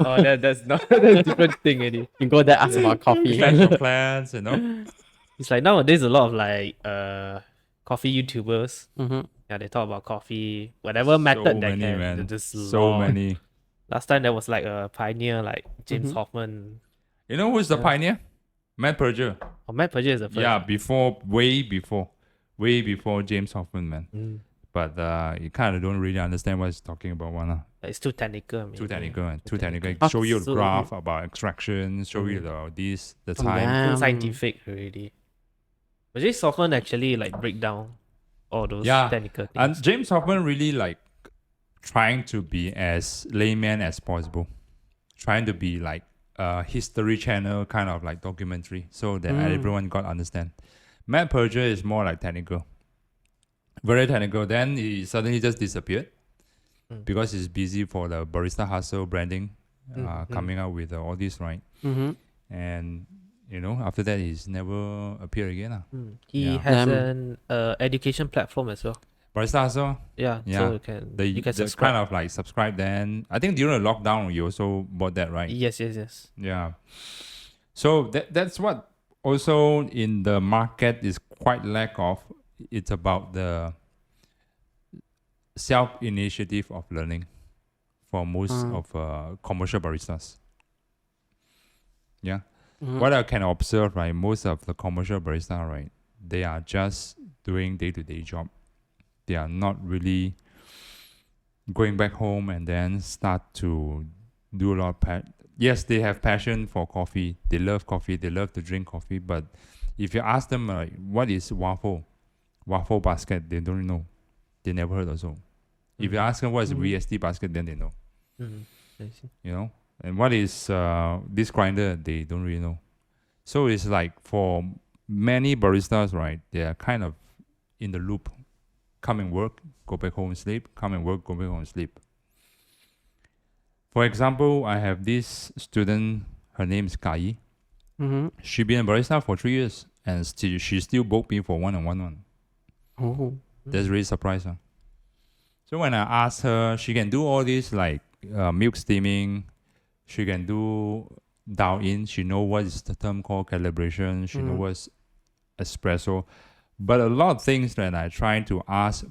Oh, that's not that's a different thing already. You go there, ask about coffee. Clash of Clans, you know. It's like nowadays a lot of like coffee YouTubers. Mm-hmm. Yeah, they talk about coffee, whatever method So they many, can. man. There's So lot. many. Last time there was like a pioneer like James Mhm. Hoffman. You know who's the Yeah. pioneer? Matt Perger. Or Matt Perger is the first. Yeah, way before James Hoffman, man. Mm. But you kind of don't really understand what he's talking about, one. It's too technical. Maybe. Too technical, and too Too technical. technical. Show you the So- graph about extraction, show you the time. damn. Too scientific already. But James Hoffman actually like break down all those Yeah, technical things. And James Hoffman really like trying to be as layman as possible, trying to be like a History Channel kind of like documentary, so that everyone got understand. Matt Perger is more like technical, very technical. Then he suddenly just disappeared because he's busy for the Barista Hustle branding, coming out with all this, right? Mm-hmm. And after that he's never appeared again. He Yeah. has Damn. an education platform as well. Barista Hustle. Yeah, Yeah. so you can The subscribe. kind of like subscribe. Then I think during the lockdown you also bought that, right? Yes. Yeah. So that's what also in the market is quite lack of. It's about the self-initiative of learning for most of commercial baristas. Yeah. Mm-hmm. What I can observe, right, most of the commercial barista, right, they are just doing day-to-day job. They are not really going back home and then start to do a lot of yes, they have passion for coffee. They love coffee. They love to drink coffee. But if you ask them, what is waffle basket, they don't know. They never heard also. If you ask them what is VST basket, then they know. I see. And what is this grinder, they don't really know. So it's like for many baristas, right, they are kind of in the loop. Come and work, go back home and sleep. Come and work, go back home and sleep. For example, I have this student, her name is Kai. Mm-hmm. She been a barista for 3 years and she still booked me for one-on-one. Oh. That's really surprising. So when I asked her, she can do all this like milk steaming. She can do dial in. She know what is the term called calibration. She know what's espresso. But a lot of things that I try to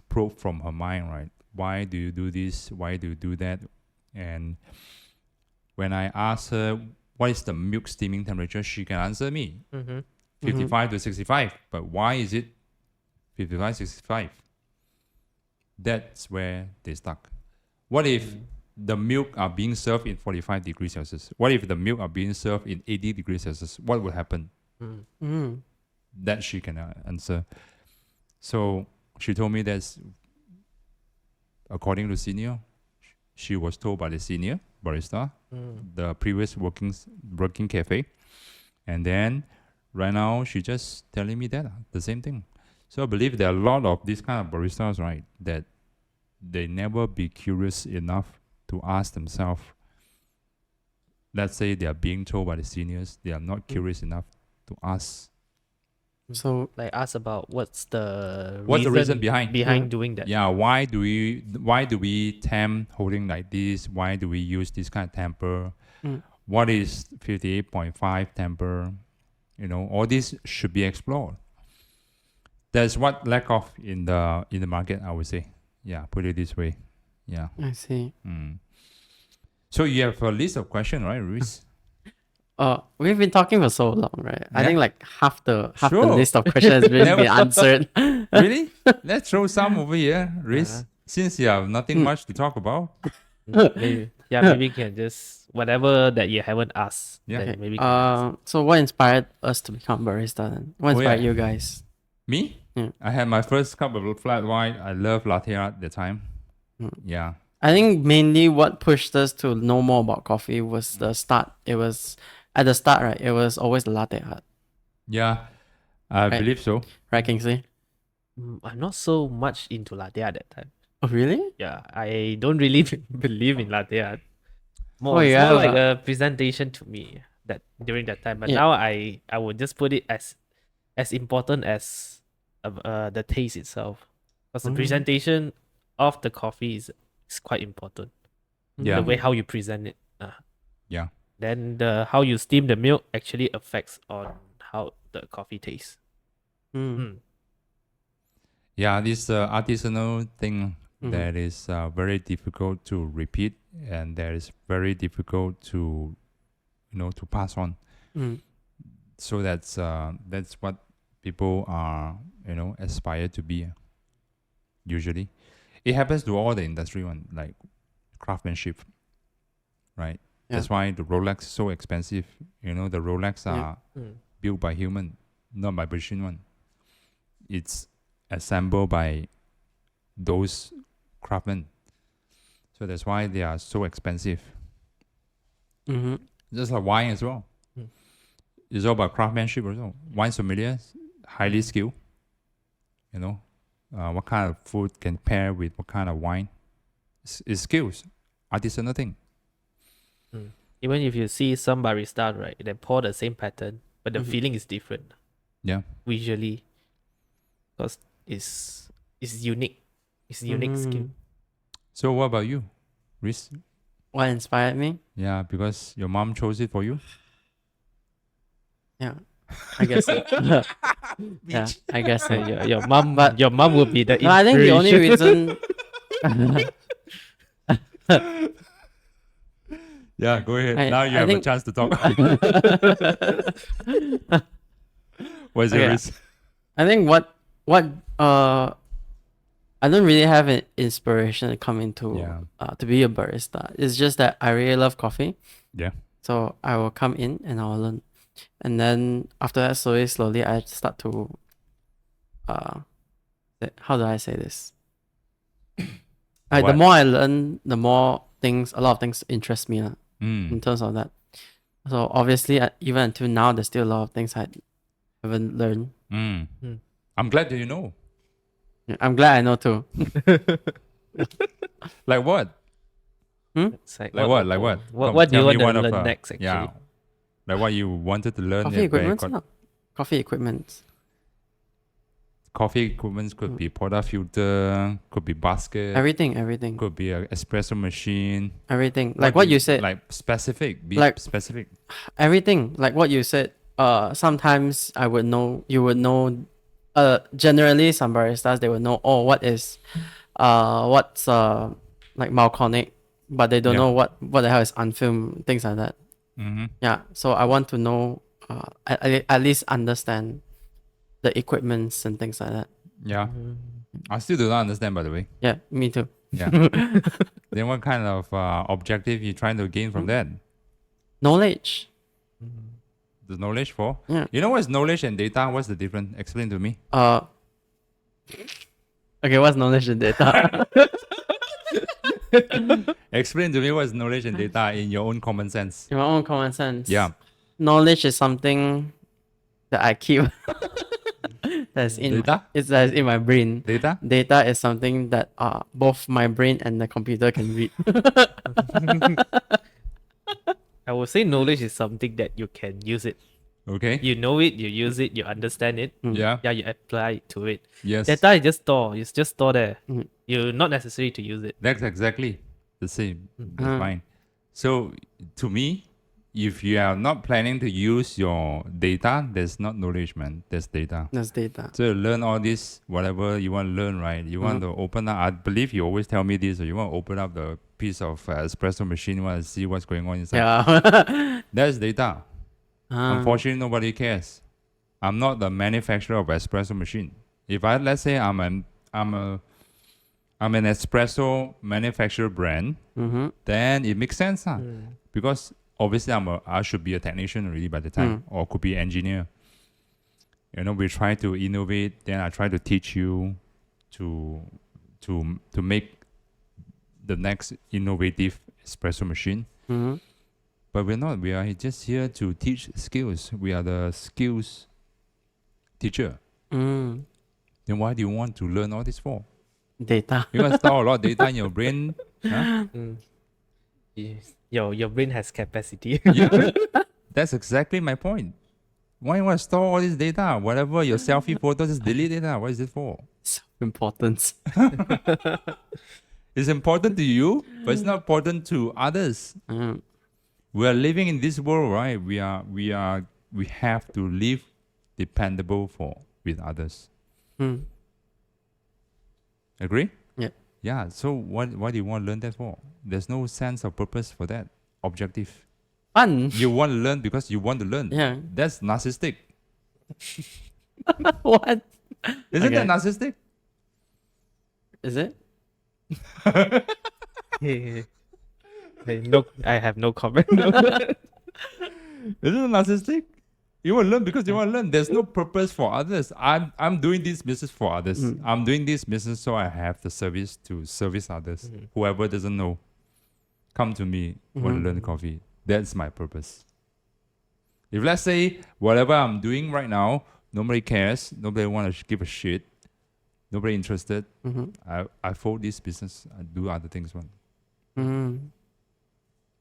probe from her mind, right? Why do you do this? Why do you do that? And when I ask her what is the milk steaming temperature, she can answer me 55 to 65. But why is it 55, 65? That's where they stuck. What if the milk are being served in 45 degrees Celsius? What if the milk are being served in 80 degrees Celsius? What would happen? Mm-hmm. That she can answer. So she told me that according to senior, she was told by the senior barista, the previous working cafe, And then right now she just telling me that the same thing. So I believe there are a lot of these kind of baristas, right, that they never be curious enough to ask themselves. Let's say they are being told by the seniors, they are not curious enough to ask. So Like ask about what's the reason behind? doing that. Yeah, why do we temp holding like this? Why do we use this kind of temper? Mm. What is 58.5 temper? All this should be explored. That's what lack of in the market, I would say. Yeah, put it this way. Yeah. I see. So you have a list of questions, right, Ruiz? We've been talking for so long, right? I Yeah. think like half the Sure. list of questions has been answered. Really? Let's throw some over here, Ruiz. Uh-huh. Since you have nothing much to talk about. Maybe maybe you can just whatever that you haven't asked. Yeah. Then maybe. Can So what inspired us to become barista then? What Oh, yeah. inspired you guys? Me? Yeah. I had my first cup of flat white. I love latte art at the time. Yeah. I think mainly what pushed us to know more about coffee was the start. It was at the start, right? It was always the latte art, Yeah. I Right. believe so. right, Kingsley? I'm not so much into latte art that time. Oh, really? Yeah, I don't really believe in latte art. Oh, It's yeah, more like but- a presentation to me that during that time. But Yeah. now I would just put it as important as the taste itself, because the Mm. presentation of the coffee is quite important. Yeah. The way how you present it. Yeah. Then the how you steam the milk actually affects on how the coffee tastes. Mm. Yeah, this artisanal thing Mhm. that is very difficult to repeat, and that is very difficult to to pass on. Mm. So that's what people are aspire to be. Usually, it happens to all the industry one, like craftsmanship, right? Yeah. That's why the Rolex is so expensive. The Rolex Yeah. are built by human, not by machine one. It's assembled by those craftsmen. So that's why they are so expensive. Mm-hmm. Just like wine as well. Mm. It's all about craftsmanship also. Wine sommelier, highly skilled. What kind of food can pair with what kind of wine. It's skills, artisanal thing. Even if you see some barista, right, they pour the same pattern, but the Mhm. feeling is different. Yeah. Visually, because it's unique. It's unique skill. So what about you, Riz? What inspired me? Yeah, because your mom chose it for you. Yeah, I guess. So. Yeah, I guess. So. Your mom would be the No, I think the only inspiration. reason. Yeah, go ahead. I- Now you I have a think- chance to talk. What is it, Okay. Riz? I think what I don't really have an inspiration to come into Yeah. to be a barista. It's just that I really love coffee. Yeah. So I will come in and I will learn, and then after that, slowly I start to how do I say this? The What? more I learn, the more a lot of things interest me in Mm. terms of that. So obviously, even until now, there's still a lot of things I haven't learned. Mm. Mm. I'm glad that you know. I'm glad I know too. Like what? It's like Like what? Like what? Come, What do you tell me want to one of, learn next? Actually, Yeah. Like what you wanted to learn. Coffee at where equipment, got- coffee equipment. Coffee equipment could be portafilter, could be basket, Everything, could be an espresso machine. everything. Like what you said, Like specific. Be Like- specific. everything. Like what you said. Sometimes you would know. Generally, some baristas they would know. Oh, what's like Malconic, but they don't Yeah. know what the hell is unfilmed, things like that. Mm-hmm. Yeah. So I want to know. At least understand the equipments and things like that. Yeah. I still do not understand, by the way. Yeah, me too. Yeah. Then what kind of objective you trying to gain from that? Knowledge. The knowledge for? Yeah. You know what's knowledge and data? What's the difference? Explain to me. Okay, what's knowledge and data? Explain to me what's knowledge and data in your own common sense. In my own common sense. Yeah. knowledge is something that I keep. That's in Data? that's in my brain. Data? Data is something that both my brain and the computer can read. I would say knowledge is something that you can use it. Okay. You know it, you use it, you understand it. Yeah. Yeah, you apply it to it. Yes. Data is just store. It's just store there. Mm. You're not necessary to use it. That's exactly the same. That's Uh. fine. So to me, if you are not planning to use your data, there's not knowledge, man. There's data. That's data. So you learn all this, whatever you want to learn, right? You want to open up. I believe you always tell me this. Or you want to open up the piece of espresso machine. You want to see what's going on inside. Yeah. That's data. Unfortunately, nobody cares. I'm not the manufacturer of espresso machine. If let's say I'm an espresso manufacturer brand, then it makes sense, because obviously I should be a technician already by the time, or could be engineer. We try to innovate. Then I try to teach you to make the next innovative espresso machine. But we're not. We are just here to teach skills. We are the skills teacher. Then why do you want to learn all this for? Data. You want to store a lot of data in your brain. Huh? Yes. Your brain has capacity. Yeah. That's exactly my point. Why you want to store all this data? Whatever your selfie photos, just delete it. What is it for? Importance. It's important to you, but it's not important to others. We are living in this world, right? We have to live dependable with others. Agree? Yeah. Yeah. So why do you want to learn that for? There's no sense of purpose for that. Objective. Fun. You want to learn because you want to learn. Yeah. That's narcissistic. What? Isn't Okay. that narcissistic? Is it? No, I have no comment. Isn't it narcissistic? You want to learn because you want to learn. There's no purpose for others. I'm doing this business for others. I'm doing this business so I have the service to service others. Whoever doesn't know, come to me, want to learn coffee. That's my purpose. If let's say whatever I'm doing right now, nobody cares, nobody want to give a shit, nobody interested, I fold this business, I do other things.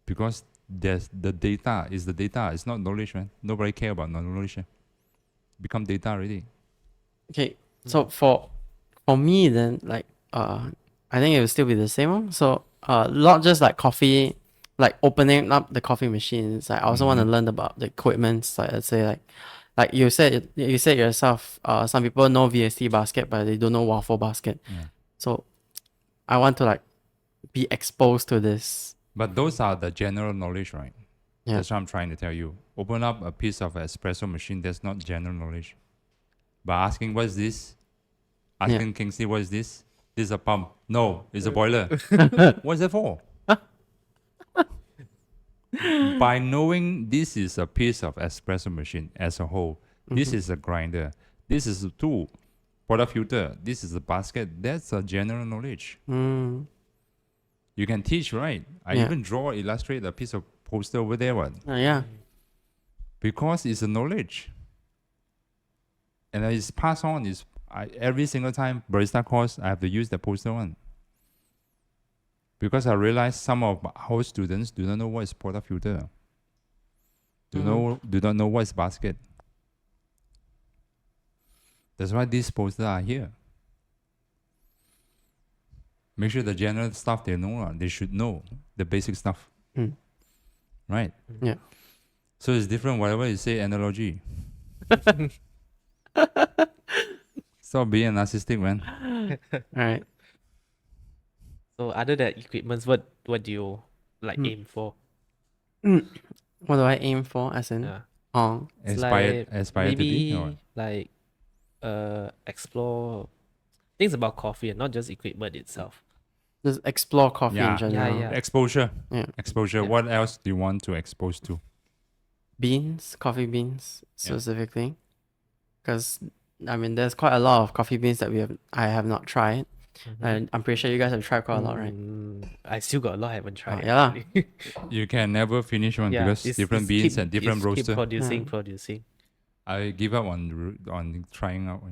Because there's the data. It's not knowledge, man. Nobody care about knowledge. Become data already. Okay. So for me then, like I think it will still be the same one. So not just like coffee, like opening up the coffee machines. I also want to learn about the equipment. Like let's say like you said yourself, some people know VST basket but they don't know waffle basket. So I want to like be exposed to this. But those are the general knowledge, right? Yeah. That's what I'm trying to tell you. Open up a piece of espresso machine, that's not general knowledge. But asking, what is this? Asking Kingsley, what is this? This is a pump. No, it's a boiler. What is it for? By knowing this is a piece of espresso machine as a whole, this is a grinder, this is a tool, water filter, this is a basket, that's a general knowledge. You can teach, right? I even illustrate a piece of poster over there. Yeah. Because it's a knowledge. And it's passed on. Every single time barista course, I have to use the poster one. Because I realize some of our students do not know what is porta filter. Do not know what is basket. That's why these posters are here. Make sure the general stuff they know, they should know the basic stuff. Right? Yeah. So it's different, whatever you say, analogy. Stop being narcissistic, man. Right. So other than equipments, what do you like aim for? What do I aim for as in? Yeah. It's Aspire to be? Maybe Or what? like explore things about coffee and not just equipment itself. just explore coffee Yeah. in general. Yeah. Exposure. Yeah. Exposure. Yeah. What else do you want to expose to? Beans, coffee beans Yeah. specifically. Because I mean there's quite a lot of coffee beans that I have not tried. And I'm pretty sure you guys have tried quite a lot, right? I still got a lot I haven't tried. yeah lah. actually. You can never finish one because different beans keep, and different keep roaster. producing. I give up on trying out,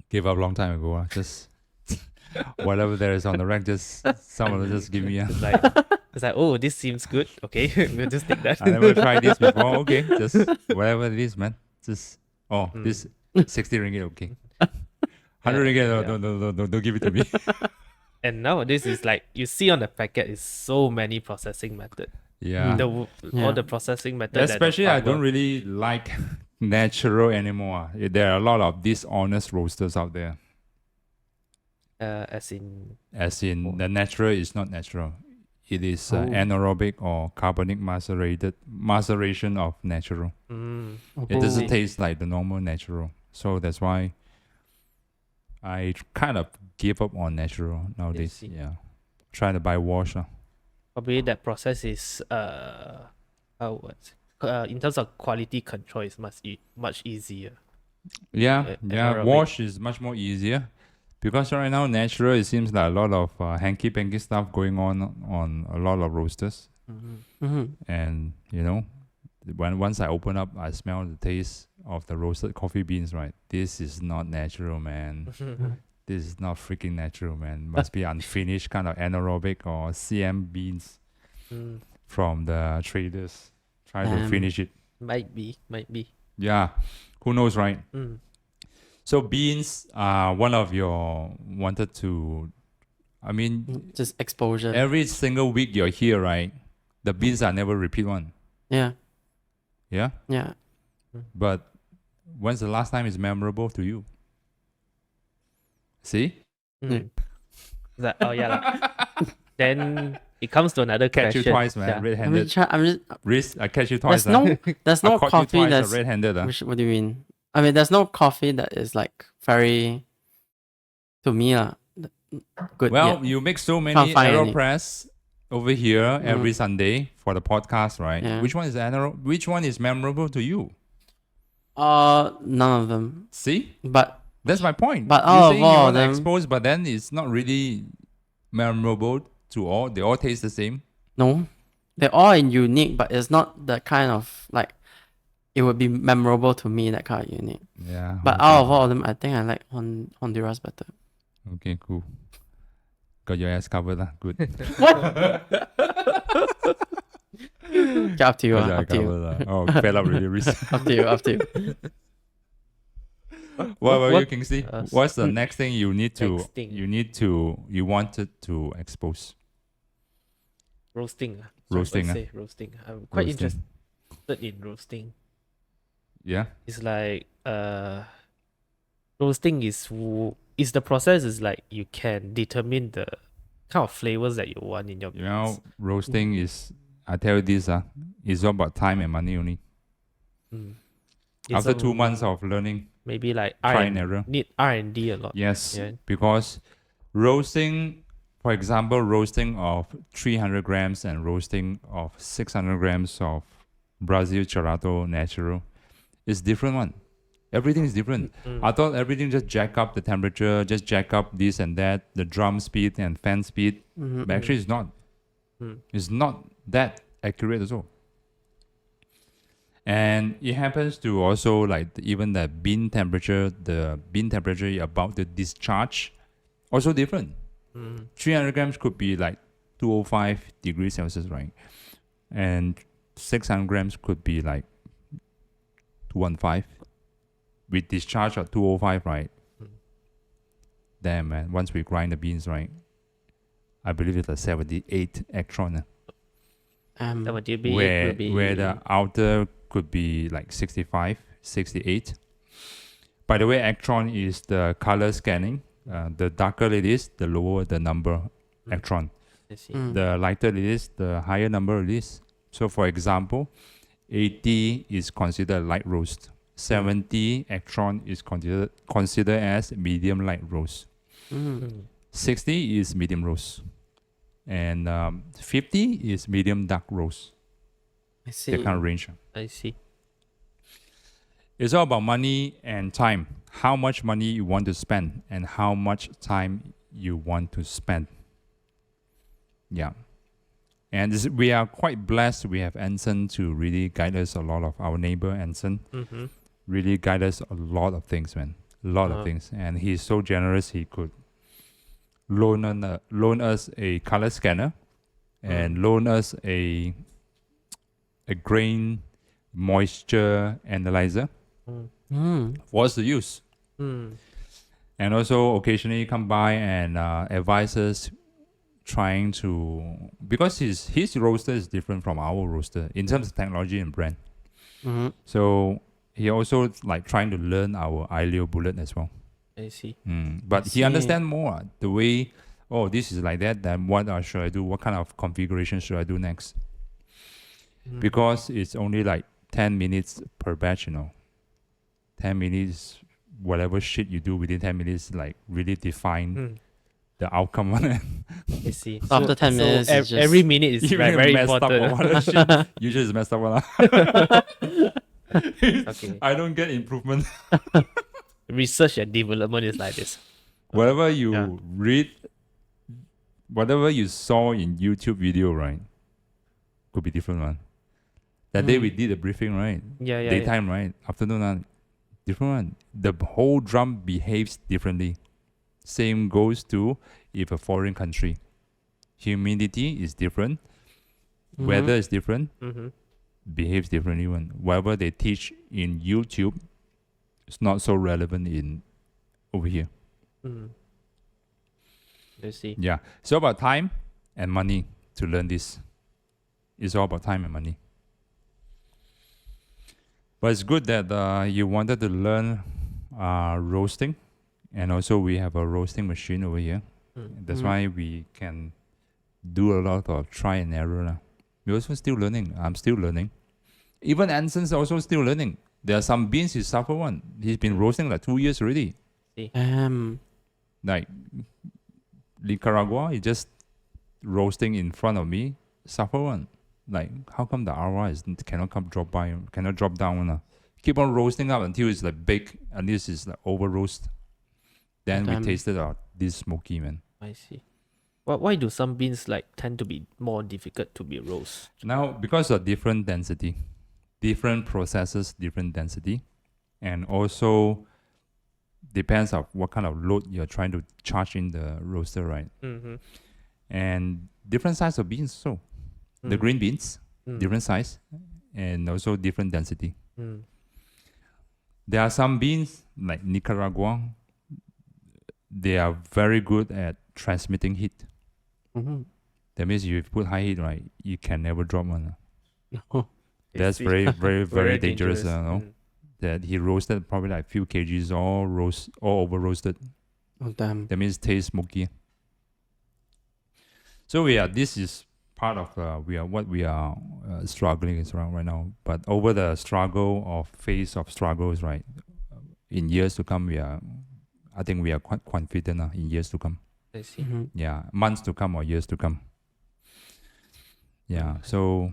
Give up long time ago. Just whatever there is on the rack, just someone will just give me. It's like, oh, this seems good. Okay, we'll just take that. I never tried this before. Okay, just whatever it is, man. Just this 60 ringgit, okay. 100 ringgit, don't give it to me. And nowadays it's like you see on the packet is so many processing method. Yeah. All the processing method. Especially, I don't really like natural anymore. There are a lot of dishonest roasters out there. As in The natural is not natural. It is anaerobic or carbonic maceration of natural. It doesn't taste like the normal natural. So that's why I kind of give up on natural nowadays. Yeah. Try to buy wash. Probably that process is in terms of quality control is much easier. Yeah. Aerobic. Wash is much more easier. Because right now, natural, it seems like a lot of hanky-panky stuff going on a lot of roasters. And, once I open up, I smell the taste of the roasted coffee beans, right? This is not natural, man. This is not freaking natural, man. Must be unfinished kind of anaerobic or CM beans from the traders. Try to finish it. Might be. Yeah. Who knows, right? So beans are one of your just exposure. Every single week you're here, right? The beans are never repeat one. Yeah. Yeah? Yeah. But when's the last time it's memorable to you? See? Then it comes to another Catch question. you twice, man. Red-handed. I catch you twice. There's no I caught coffee you twice, that's red-handed. what do you mean? I mean, there's no coffee that is like very, to me, good. Well, yet. you make so many Can't find any. AeroPress over here every Sunday for the podcast, right? Yeah. Which one is memorable to you? None of them. See? But that's my point. But You're all saying of all you of want to them, expose, but then it's not really memorable to all. They all taste the same. no, they're all unique, but it's not the kind of like it would be memorable to me, that kind of unique. Yeah. But okay. out of all of them, I think I like Honduras better. Okay, cool. Got your ass covered, Good. Okay, up to you. Got your Up to you. covered, Oh, fell up really recently. Up to you. Up to you. What about you, Kingsley? What's the next thing you wanted to expose? Roasting. Roasting. Roasting. I'm quite interested in roasting. Yeah. It's like roasting is the process is like you can determine the kind of flavors that you want in your beans. Roasting is, I tell you this, it's all about time and money only. After 2 months of learning, maybe like try and error. Need R&D a lot. Yes, Yeah. because roasting, for example, roasting of 300 grams and roasting of 600 grams of Brazil Charato Natural is different one. Everything is different. I thought everything just jack up the temperature, just jack up this and that, the drum speed and fan speed. But actually it's not. It's not that accurate as well. And it happens to also like even the bean temperature about the discharge, also different. 300 grams could be like 205 degrees Celsius, right? And 600 grams could be like 215 with discharge at 205, right? Damn, man. Once we grind the beans, right? I believe it's a 78 electron. Where Where the outer could be like 65, 68. By the way, electron is the color scanning. The darker it is, the lower the number electron. I see. The lighter it is, the higher number it is. So for example, 80 is considered light roast. 70 electron is considered as medium light roast. 60 is medium roast. And 50 is medium dark roast. I see. That kind of range. I see. It's all about money and time. How much money you want to spend and how much time you want to spend. Yeah. And we are quite blessed. We have Anson to really guide us a lot of our neighbor Anson. Mm-hmm. Really guide us a lot of things, man. A lot of things. And he's so generous. He could loan us a color scanner and loan us a grain moisture analyzer for us to use. And also occasionally come by and advise us, trying to, because his roaster is different from our roaster in terms of technology and brand. So he also like trying to learn our Ileo bullet as well. I see. But he understand more the way, oh, this is like that, then what should I do? What kind of configuration should I do next? Because it's only like 10 minutes per batch, 10 minutes, whatever shit you do within 10 minutes, like really define the outcome. I see. After 10 minutes, it's just every minute is Even very messed up or important. what shit, usually it's messed up. Okay. I don't get improvement. Research and development is like this. Whatever you read, whatever you saw in YouTube video, right, could be different one. That day we did a briefing, right? Yeah. Daytime, right? Afternoon, different one. The whole drum behaves differently. Same goes to if a foreign country. Humidity is different. Weather is different. Behaves differently. Whatever they teach in YouTube, it's not so relevant in over here. Let's see. Yeah. So about time and money to learn this. It's all about time and money. But it's good that you wanted to learn roasting. And also we have a roasting machine over here. That's why we can do a lot of try and error. We're also still learning. I'm still learning. Even Anson's also still learning. There are some beans he suffer one. He's been roasting like 2 years already. Like Nicaragua, he just roasting in front of me, suffer one. Like, how come the ROI cannot drop down? Keep on roasting up until it's like big, and this is like over roast. Then we tasted this smoky, man. I see. Why do some beans like tend to be more difficult to be roast? Now, because of different density, different processes, different density, and also depends on what kind of load you're trying to charge in the roaster, right? And different size of beans, so the green beans, different size, and also different density. There are some beans like Nicaragua. They are very good at transmitting heat. That means if you put high heat, right, you can never drop one. That's very, very, very dangerous. That he roasted probably like few kgs, all over roasted. Oh damn! That means taste smoky. So this is part of what we are struggling is around right now. But over the phase of struggles, right, in years to come, I think we are quite confident in years to come. I see. Yeah, months to come or years to come. Yeah, so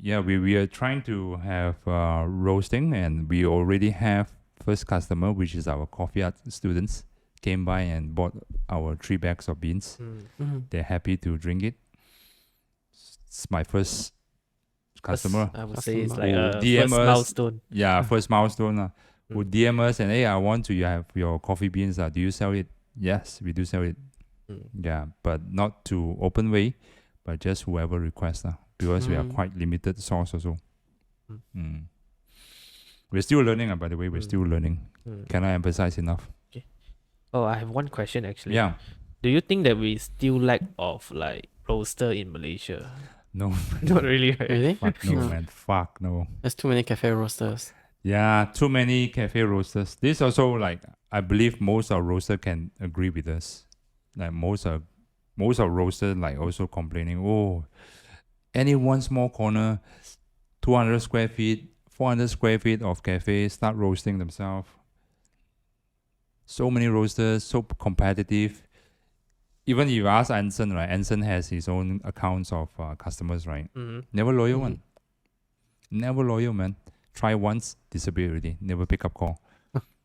we are trying to have roasting, and we already have first customer, which is our coffee art students, came by and bought our 3 bags of beans. They're happy to drink it. It's my first customer. I would say it's like Who a DM first us. milestone. Yeah, first milestone. Who DM us and, hey, I want to have your coffee beans. Do you sell it? Yes, we do sell it. Yeah, but not to open way, but just whoever requests. Because we are quite limited source also. We're still learning, by the way. We're still learning. Cannot emphasize enough. Okay. Oh, I have one question actually. Yeah. Do you think that we still lack of like roaster in Malaysia? No. Not really, right? Really? Fuck no, man. Fuck no. There's too many cafe roasters. Yeah, too many cafe roasters. This also, like, I believe most of roasters can agree with us. Like most of roasters like also complaining, oh, any one small corner, 200 square feet, 400 square feet of cafe start roasting themselves. So many roasters, so competitive. Even if you ask Anson, right? Anson has his own accounts of customers, right? Never loyal one. Never loyal, man. Try once, disappear already. Never pick up call.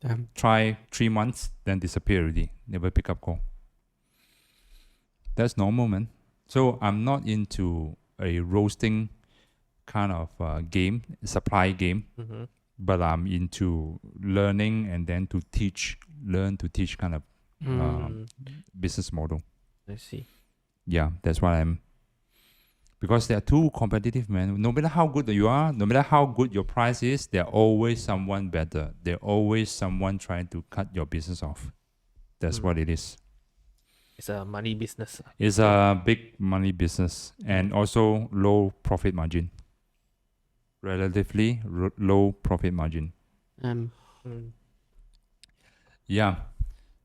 Damn. Try 3 months, then disappear already. Never pick up call. That's normal, man. So I'm not into a roasting kind of game, supply game, Mm-hmm. but I'm into learning and then to teach, learn to teach kind of business model. I see. Yeah, that's what I'm. Because they're too competitive, man. No matter how good you are, no matter how good your price is, there's always someone better. There's always someone trying to cut your business off. That's what it is. It's a money business. It's a big money business and also low profit margin. Relatively low profit margin. Mm. Yeah.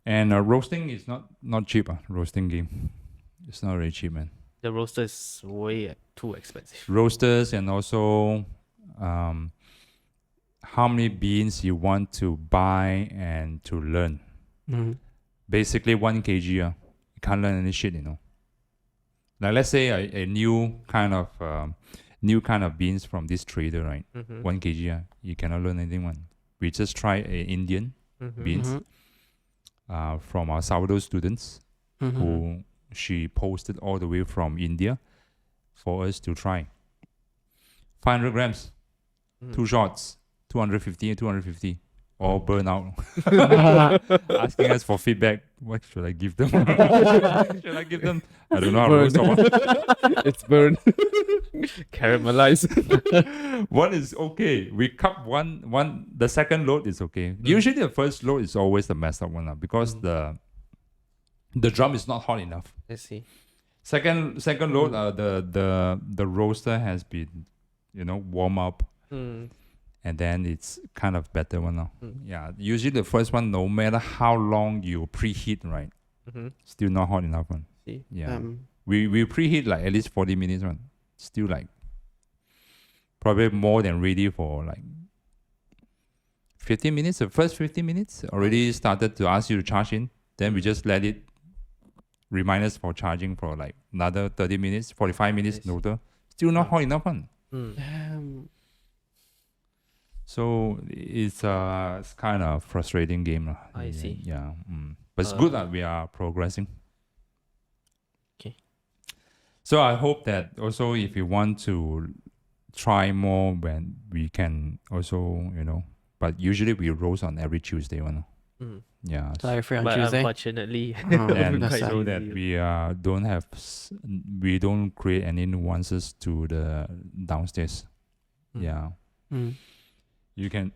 And roasting is not cheap. Roasting game. It's not very cheap, man. The roaster is way too expensive. Roasters and also how many beans you want to buy and to learn. Mm. Basically 1 kg, you can't learn any shit, you know. Like let's say a new kind of beans from this trader, right? 1 kg, you cannot learn anything. One. We just try a Indian beans from our sourdough students who she posted all the way from India for us to try. 500 grams, 2 shots, 250, all burn out. Asking us for feedback. What should I give them? Should I give them? I don't know how to roast someone. It's burned. Caramelized. One is okay. We cup one. The second load is okay. Usually the first load is always the messed up one because the drum is not hot enough. I see. Second load, the roaster has been, warm up, and then it's kind of better one now. Yeah, usually the first one, no matter how long you preheat, right, still not hot enough one. See. Yeah, we preheat like at least 40 minutes one, still like probably more than ready for like 15 minutes. The first 15 minutes already started to ask you to charge in. Then we just let it remind us for charging for like another 30 minutes, 45 minutes, noter. Still not hot enough one. Damn. So it's kind of frustrating game. I see. Yeah. But it's good that we are progressing. Okay. So I hope that also if you want to try more, when we can also, but usually we roast on every Tuesday one. Yeah. So you're free on But Tuesday? unfortunately, And That's so sad. that we don't create any nuances to the downstairs. Yeah. Mm. You can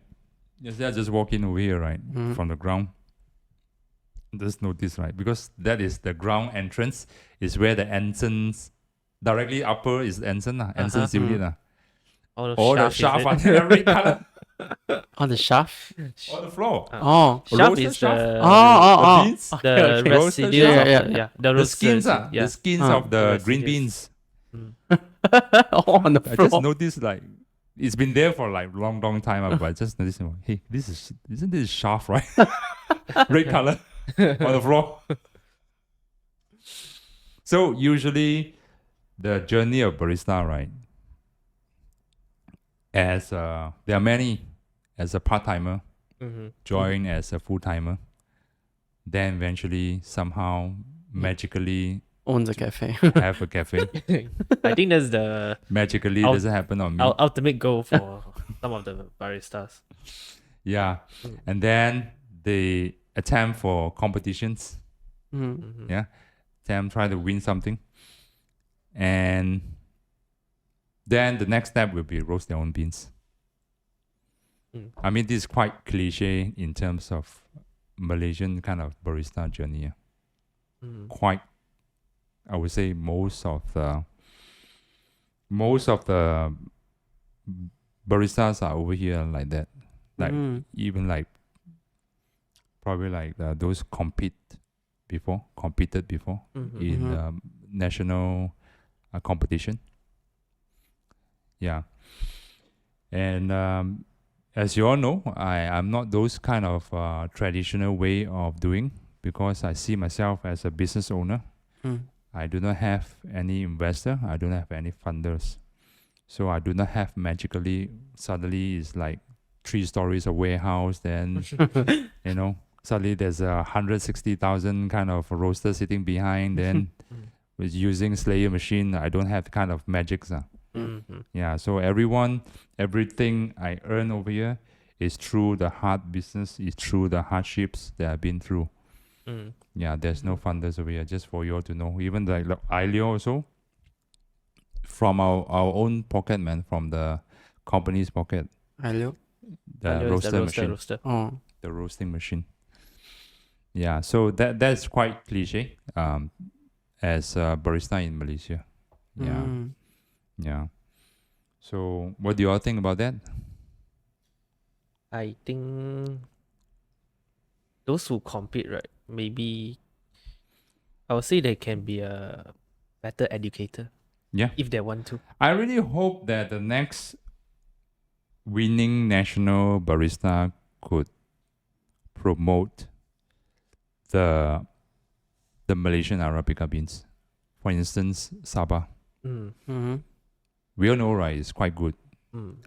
just walk in over here, right? From the ground. Just notice, right? Because that is the ground entrance, is where the ensigns directly upper is the ensign. Ensign unit. all The shaft are red color On the shaft? on the floor. Oh. Shaft Roasted is shaft. the Oh. beans. the Okay. Roasted residue. shaft. Yeah. The The roasted, skins yeah. the skins Ah. of the The green residues. beans. Oh, on the I floor. just noticed like it's been there for like long time, but I just noticed, hey, isn't this shaft, right? Red color on the floor. So usually the journey of barista, right? As there are many as a part-timer, join as a full-timer, then eventually somehow magically Owns a cafe. have a cafe. I think that's the Magically doesn't happen on me. ultimate goal for some of the baristas. Yeah. And then they attempt for competitions. Yeah. Attempt try to win something. And then the next step will be roast their own beans. I mean, this is quite cliche in terms of Malaysian kind of barista journey. Quite, I would say most of the baristas are over here like that. Like even like probably like those competed before in national competition. Yeah. And as you all know, I'm not those kind of traditional way of doing, because I see myself as a business owner. I do not have any investor. I don't have any funders. So I do not have magically suddenly it's like 3 stories of warehouse. Then suddenly there's 160,000 kind of roaster sitting behind. Then with using Slayer machine, I don't have kind of magics. Yeah. So everything I earn over here is through the hard business, is through the hardships that I've been through. Yeah, there's no funders over here, just for you all to know. Even like Ailio also, from our own pocket, man, from the company's pocket. Hello. The roaster machine. Oh. The roasting machine. Yeah, so that's quite cliche as a barista in Malaysia. Yeah. Yeah. So what do you all think about that? I think those who compete, right, maybe I would say they can be a better educator. Yeah. If they want to. I really hope that the next winning national barista could promote the Malaysian Arabica beans. For instance, Sabah. We all know, right? It's quite good.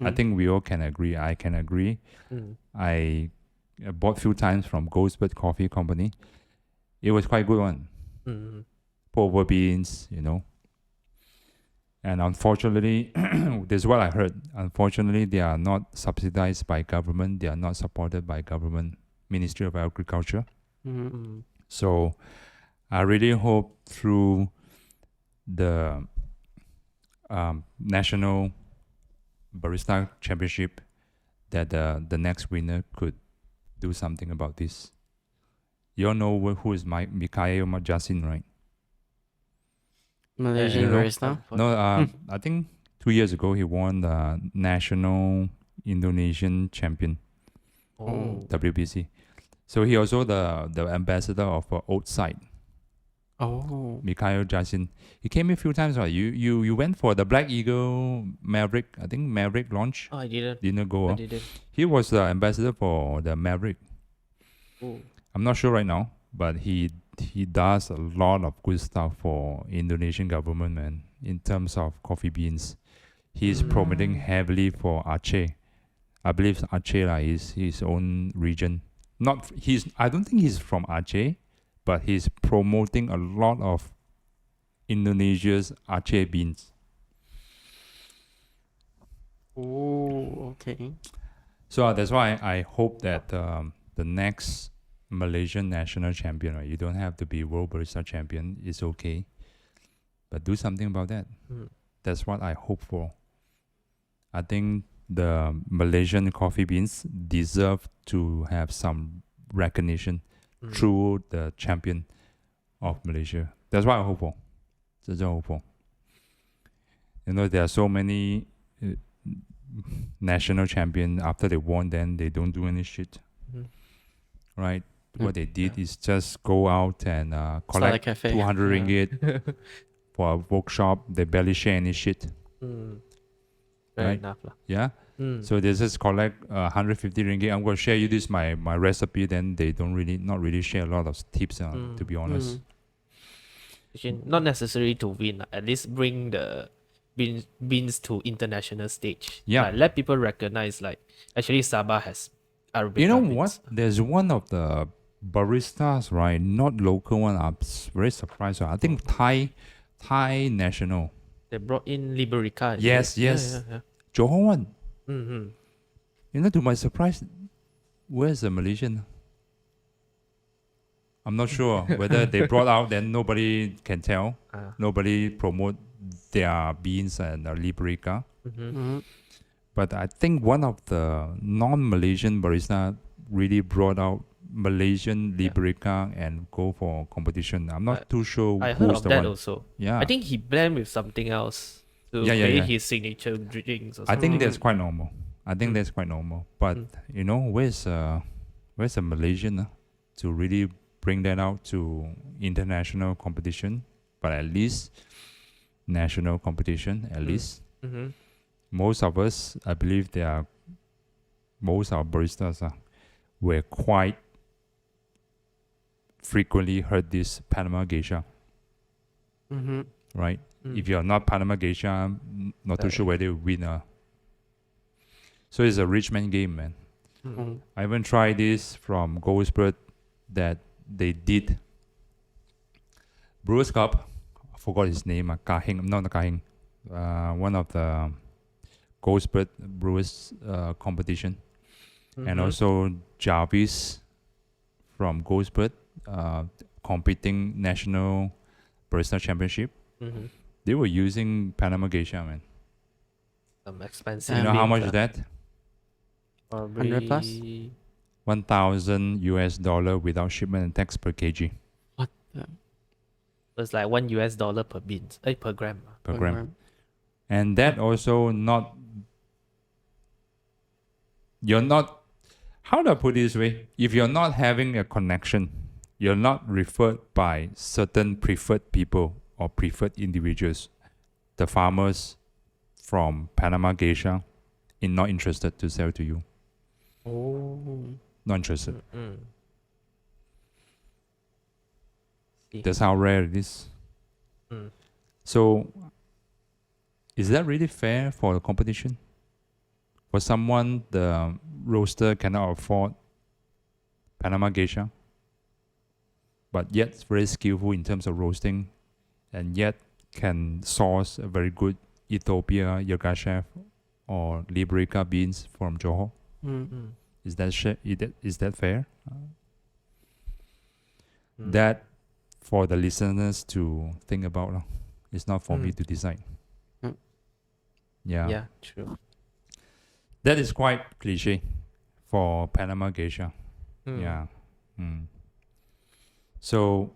I think we all can agree. I can agree. I bought few times from Ghostbird Coffee Company. It was quite good one. Pulver beans, And unfortunately, this is what I heard. Unfortunately, they are not subsidized by government. They are not supported by government, Ministry of Agriculture. So I really hope through the National Barista Championship that the next winner could do something about this. You all know who is Mikhail Jasin, right? Malaysian barista? No, I think 2 years ago he won the National Indonesian Champion, WBC. So he also the ambassador of Outside. Oh. Mikhail Jasin. He came a few times, right? You went for the Black Eagle Maverick, I think Maverick launch. Oh, I didn't. Didn't go. I didn't. He was the ambassador for the Maverick. Oh. I'm not sure right now, but he does a lot of good stuff for Indonesian government, man, in terms of coffee beans. He's promoting heavily for Aceh. I believe Aceh is his own region. I don't think he's from Aceh, but he's promoting a lot of Indonesia's Aceh beans. Oh, okay. So that's why I hope that the next Malaysian national champion, right? You don't have to be World Barista champion. It's okay, but do something about that. That's what I hope for. I think the Malaysian coffee beans deserve to have some recognition through the champion of Malaysia. That's what I hope for. That's what I hope for. There are so many national champion. After they won, then they don't do any shit. Right? What they did is just go out and collect 200 ringgit for a workshop. They barely share any shit. Fair Right? enough. Yeah. So they just collect 150 ringgit. I'm going to share you this my recipe. Then they not really share a lot of tips. To be honest. Actually, not necessary to win. At least bring the beans to international stage. Yeah. Let people recognize actually Sabah has Arabica You know beans. what? There's one of the baristas, right? Not local one. I'm very surprised. I think Thai national. They brought in Liberica. Yes. Yeah. Johor one. To my surprise, where's the Malaysian? I'm not sure whether they brought out, then nobody can tell. Nobody promote their beans and Liberica. But I think one of the non-Malaysian barista really brought out Malaysian Liberica and go for competition. I'm not too sure I heard who's of the that one. also. Yeah. I think he blend with something else to create his signature drinks. Or I something. think that's quite normal. That's quite normal. But where's a Malaysian to really bring that out to international competition? But at least national competition, at least. Most of us, I believe most of our baristas were quite frequently heard this Panama Geisha. Right? If you're not Panama Geisha, Not too sure whether you win. So it's a rich man game, man. Mm. I even tried this from Goldsberg that they did Brewers Cup. I forgot his name. Kahing, not Kahing. One of the Goldsberg Brewers competition, and also Jarvis from Goldsberg competing national barista championship. They were using Panama Geisha, man. Some expensive. You know how beans, much is that? 100 plus? $1,000 without shipment and tax per kg What the? It's like $1 per bean, per gram. per gram. And that also you're not, how do I put it this way? If you're not having a connection, you're not referred by certain preferred people or preferred individuals, the farmers from Panama Geisha is not interested to sell to you. Oh. Not interested. See. That's how rare it is. Mm. So, is that really fair for the competition? For someone, the roaster cannot afford Panama Geisha, but yet very skillful in terms of roasting, and yet can source a very good Ethiopia Yirgacheffe or Liberica beans from Johor. Is that fair? That for the listeners to think about. It's not for me to decide. Yeah. Yeah, true. That is quite cliche for Panama Geisha. Yeah. So,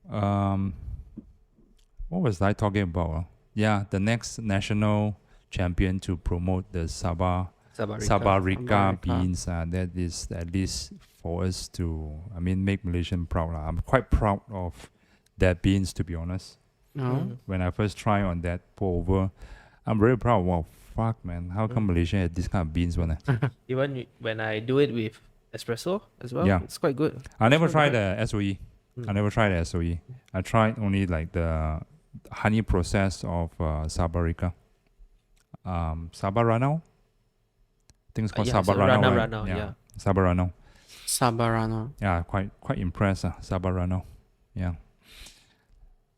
what was I talking about? Yeah, the next national champion to promote the Sabarica Sabarica. beans. That is at least for us to, make Malaysian proud. I'm quite proud of that beans, to be honest. No. When I first tried on that pour over, I'm very proud. Wow, fuck, man. How come Malaysia had this kind of beans one? Even when I do it with espresso as well, Yeah. it's quite good. I never It's tried quite the SOE. I never tried the SOE. I tried only like the honey process of Sabarica. Sabarano? I think it's called Yeah, so Sabarano, right? Rano, yeah. Sabarano. Sabarano. Yeah, quite impressed. Sabarano. Yeah.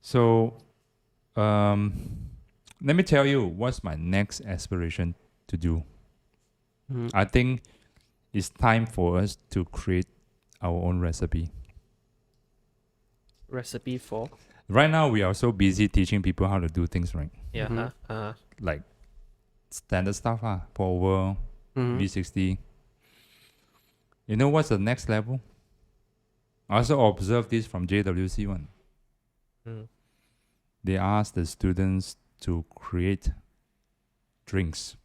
So, let me tell you what's my next aspiration to do. I think it's time for us to create our own recipe. Recipe for? Right now, we are so busy teaching people how to do things right. Yeah. Like standard stuff, pour over, V60. You know what's the next level? I also observed this from JWC one. They asked the students to create drinks.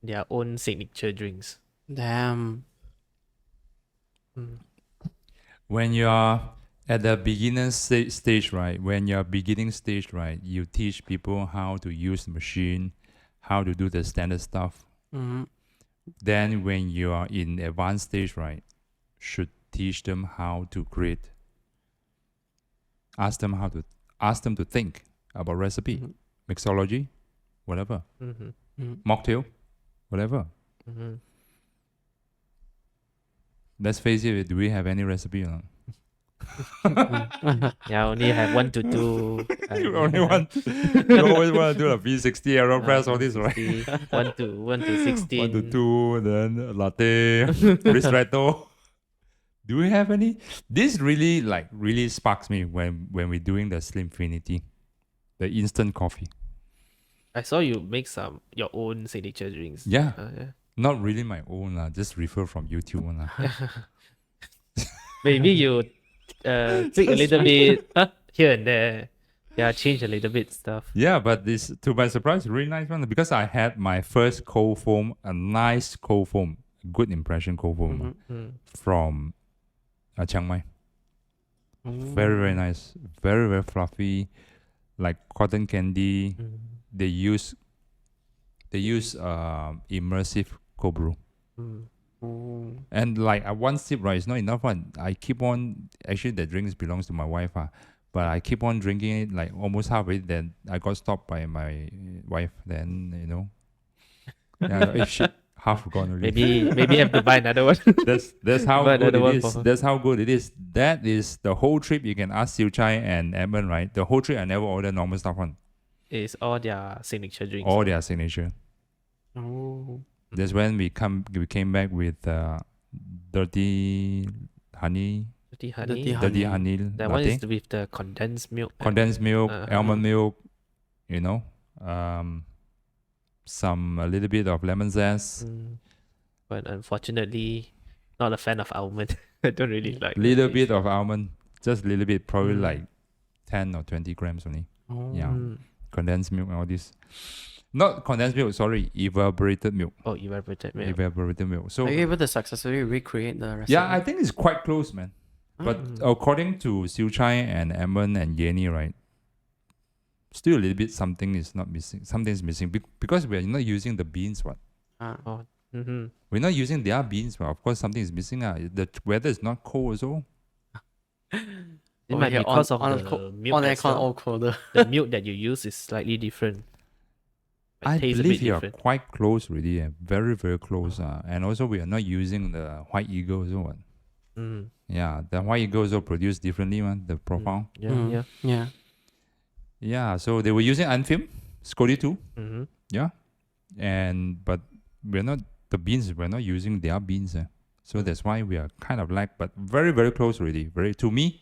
Their own signature drinks. Damn. When you are at the beginner stage, right? When you're beginning stage, right? You teach people how to use the machine, how to do the standard stuff. Then when you are in advanced stage, right? Should teach them how to create. Ask them to think about recipe, mixology, whatever. Mocktail, whatever. Let's face it, do we have any recipe or not? Yeah, I only have 1 to 2. You only want, you always want to do a V60 AeroPress, all this, right? 1 to 16. 1 to 2, then latte, ristretto. Do we have any? This really sparks me when we're doing the Slimfinity, the instant coffee. I saw you make your own signature drinks. Yeah. Yeah. Not really my own, just refer from YouTube one. Maybe you tweak a little bit here and there. Yeah, change a little bit stuff. Yeah, but this, to my surprise, really nice one because I had my first cold foam, a nice cold foam, good impression cold foam from Chiang Mai. Very, very nice. Very, very fluffy, like cotton candy. They use immersive cold brew. And like one sip, right, it's not enough one. I keep on, actually the drinks belongs to my wife, but I keep on drinking it like almost half of it. Then I got stopped by my wife. Then shit, half gone already. Maybe have to buy another one. That's how Buy good another it one is. for her. That's how good it is. That is the whole trip. You can ask Siu Chai and Edmund, right? The whole trip I never order normal stuff one. It's all their signature drinks. All their signature. Oh. That's when we came back with dirty honey, Dirty honey. Dirty dirty honey. honey That one latte, is with the condensed milk. condensed milk, Uh-huh. almond milk, some a little bit of lemon zest, But unfortunately, not a fan of almond. I don't really like. the little taste. bit of almond, just a little bit, probably Mm. like 10 or 20 grams only. Oh. Yeah. Mm. Condensed milk and all this. Not condensed milk, sorry, evaporated milk. Oh, evaporated milk. Evaporated milk. So Are you able to successfully recreate the recipe? yeah, I think it's quite close, man. But according to Siu Chai and Edmund and Yenny, right, still a little bit something is not missing. Something's missing because we're not using the beans. What? Mm-hmm. We're not using their beans. Well, of course, something is missing. The weather is not cold also. It Over might be here because on of the milk. on as aircon well. all colder. The milk that you use is slightly different. It I tastes a believe bit you are different. quite close, really. Very, very close. And also, we are not using the white eagle also. What? Mm. Yeah, the white eagle also produced differently, man. The profile. Yeah, Mm. yeah. Yeah. Yeah, so they were using Unfilm, Scotty too. Mm-hmm. Yeah, but we're not the beans. We're not using their beans. So that's why we are kind of like, but very, very close already. To me,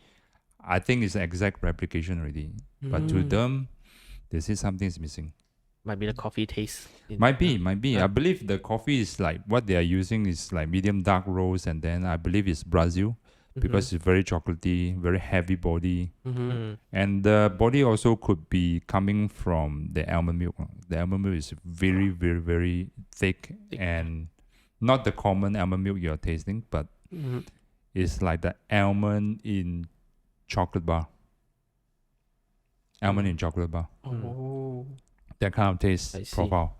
I think it's an exact replication already. But to Mm. them, they say something is missing. Might be the coffee taste. Might be. Yeah. I believe the coffee is like what they are using is like medium dark roast, and then I believe it's Brazil because it's very chocolatey, very heavy body, Mm-hmm. and the body also could be coming from the almond milk. The almond milk is very, very, very thick, and not the common almond milk you're tasting, but Mm-hmm. it's like the almond in chocolate bar. Almond in chocolate bar. Oh. That kind of taste I see. profile.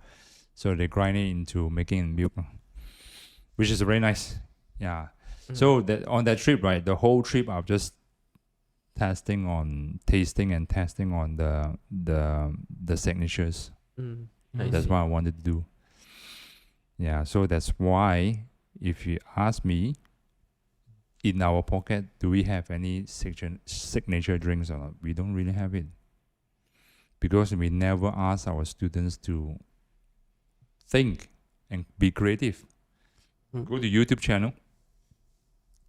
So they grind it into making milk, which is very nice. Yeah. So that on that trip, right, the whole trip I'm just tasting on the signatures. Mm. I That's see. what I wanted to do. Yeah. So that's why if you ask me, in our pocket, do we have any signature drinks or not? We don't really have it. Because we never ask our students to think and be creative. Mm. Go to YouTube channel,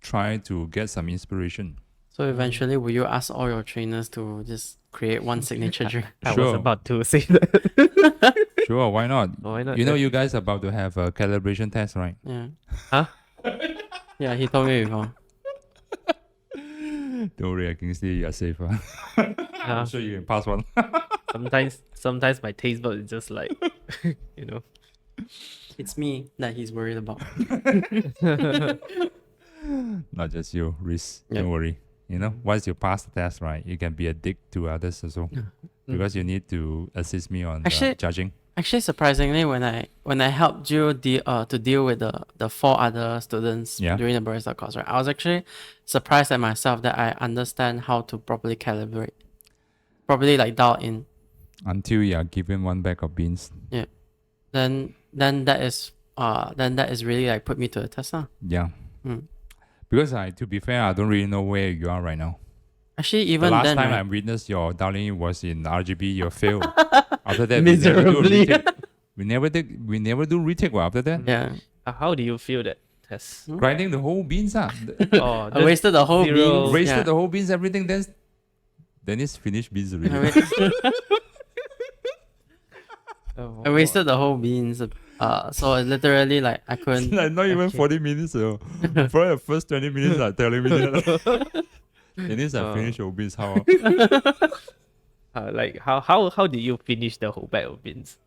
try to get some inspiration. So eventually, will you ask all your trainers to just create one signature drink? I was Sure. about to say that. Sure, why not? Why not? You know, you guys are about to have a calibration test, right? Yeah. Huh? Yeah, he told me before. Don't worry, I can see you are safe. I'm sure you can pass one. Sometimes my taste bud is just like, you know. It's me that he's worried about. Not just you, Reese. Yeah. Don't worry. You know, once you pass the test, right, you can be a dick to others also. Because you need to assist me on Actually- judging. Actually, surprisingly, when I helped you to deal with the 4 other students Yeah. during the barista course, right, I was actually surprised at myself that I understand how to properly calibrate, properly like dial in. Until you are given one bag of beans. Then that is really like put me to the test, lah. Yeah. Mm. Because to be fair, I don't really know where you are right now. Actually, The even last then, time I right, witnessed your dialing was in RGB, you failed. After that, Miserably. we never do retake. Well, after that, yeah, How do you feel that test? grinding the whole beans, Oh, I just wasted the whole zero. beans. wasted yeah. the whole beans, everything. Then it's finished beans I already. I wasted the whole beans. So literally, like I couldn't. Like not even Okay. 40 minutes ago. For the first 20 minutes, are telling me that. Dennis, I finished your beans. How? like how did you finish the whole bag of beans?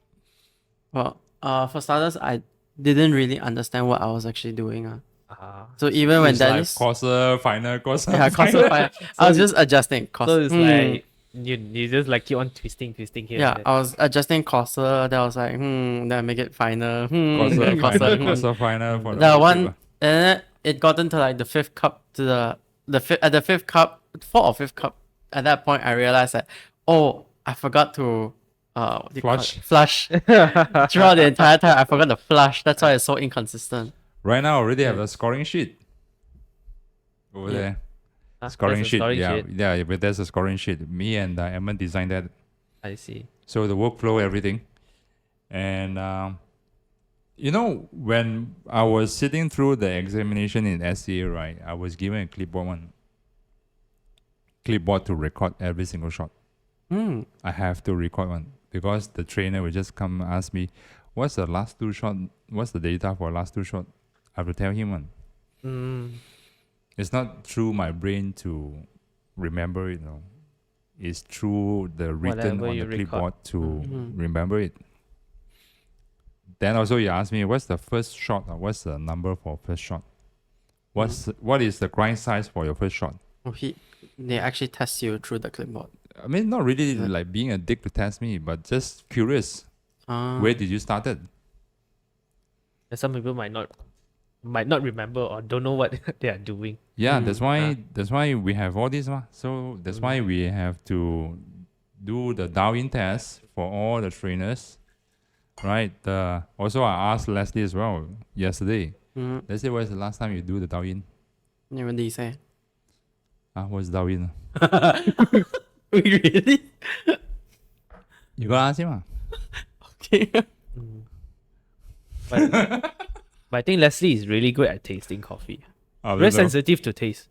Well, for starters, I didn't really understand what I was actually doing. Ah, So even when It's like Dennis, course final, course. yeah, classified, I was just adjusting course. so it's like you just like keep on twisting here. Yeah, and I was adjusting Corsa. Then I was like, then I make it final. Course then final, Corsa, course final for The whole one, trip, and then it got into like the 5th cup to the 5th, at the 5th cup, 4th or 5th cup. at that point I realized that, oh, I forgot to what do you call it? Flush. Flush. Throughout the entire time I forgot to flush. That's why it's so inconsistent. Right now, I already have Yeah. a scoring sheet over Yeah. there. Ah, Scoring there's a sheet. scoring Yeah, sheet. yeah. But there's a scoring sheet. Me and Emma designed that. I see. So the workflow, everything. And you know, when I was sitting through the examination in SCA, right, I was given a clipboard to record every single shot. Hmm. I have to record one because the trainer will just come ask me, what's the last two shot? What's the data for last two shot? I have to tell him one. Mm. It's not through my brain to remember it, no. It's through the written Whatever on you the record. clipboard to Mhm. remember it. Then also you ask me, what's the first shot or what's the number for first shot? What is the grind size for your first shot? Oh, they actually test you through the clipboard. I mean, not really Is it- like being a dick to test me, but just curious. Where did you start it? And some people might not remember or don't know what they are doing. Yeah, Mm. that's why we have all this. So that's why we have to do the dial-in test for all the trainers. Right. Also I asked Leslie as well yesterday. Mm-hmm. Leslie, when was the last time you do the dial-in? What did you say? What's dial-in? Really? You gotta ask him. Okay. Mm. But I think Leslie is really good at tasting coffee. Very sensitive to taste.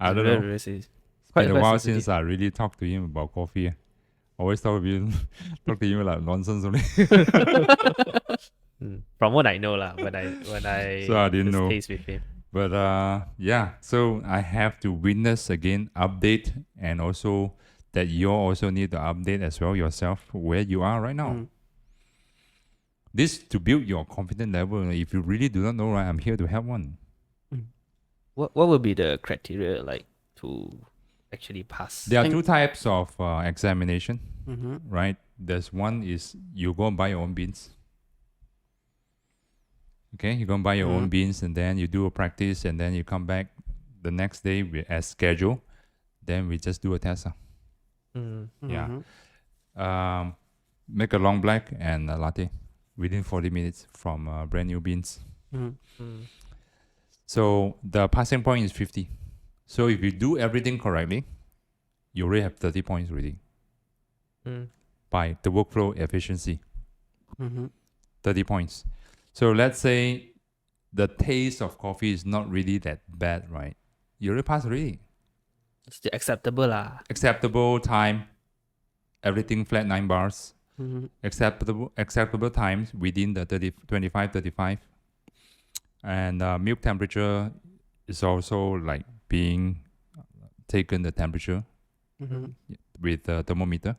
I don't Very, know. very sensitive. It's been a quite while sensitive. since I really talked to him about coffee. Always talk to him like nonsense only. From what I know lah, when I So I didn't just know. taste with him. But yeah, so I have to witness again, update, and also that you also need to update as well yourself where you are right now. Mm. This to build your confidence level. If you really do not know, right, I'm here to help one. What will be the criteria like to actually pass? There are Think- two types of examination, Mm-hmm. right? There's one is you go and buy your own beans. Okay, you go and buy your own Mhm. beans and then you do a practice and then you come back the next day as scheduled. Then we just do a test. Mm. Yeah. Mm-hmm. Make a long black and a latte within 40 minutes from brand new beans. Mm-hmm. Mm. So the passing point is 50. So if you do everything correctly, you already have 30 points already Mm. by the workflow efficiency. Mm-hmm. 30 points. So let's say the taste of coffee is not really that bad, right? You already passed already. Still acceptable lah. Acceptable time, everything flat 9 bars. Mm-hmm. Acceptable times within the 25, 35. And milk temperature is also like being taken the temperature Mm-hmm. with the thermometer.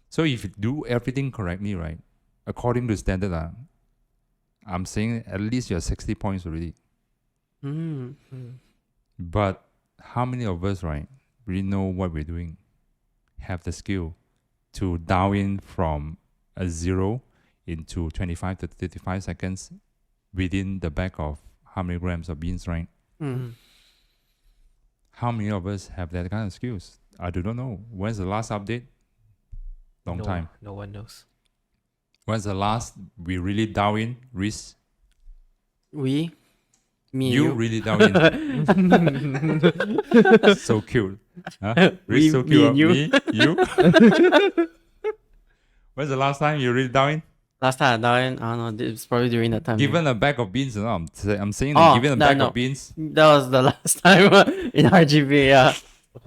So if you do everything correctly, right, according to standard, I'm saying at least you're 60 points already. Mm-hmm. Mm. But how many of us, right, really know what we're doing? Have the skill to dial in from a 0 into 25 to 35 seconds within the bag of how many grams of beans, right? Mm-hmm. How many of us have that kind of skills? I do not know. When's the last update? Long No, time. No one knows. When's the last we really dial in? Reese? Me and You really dial in. So cute. Huh? Reese, so Me cute. and you. Me? You? When's the last time you really dial in? Last time I died, I don't know, it's probably during that time. Given a bag of beans, no, I'm saying Oh, that given a no, bag no. of beans, That was the last time in RGB, yeah.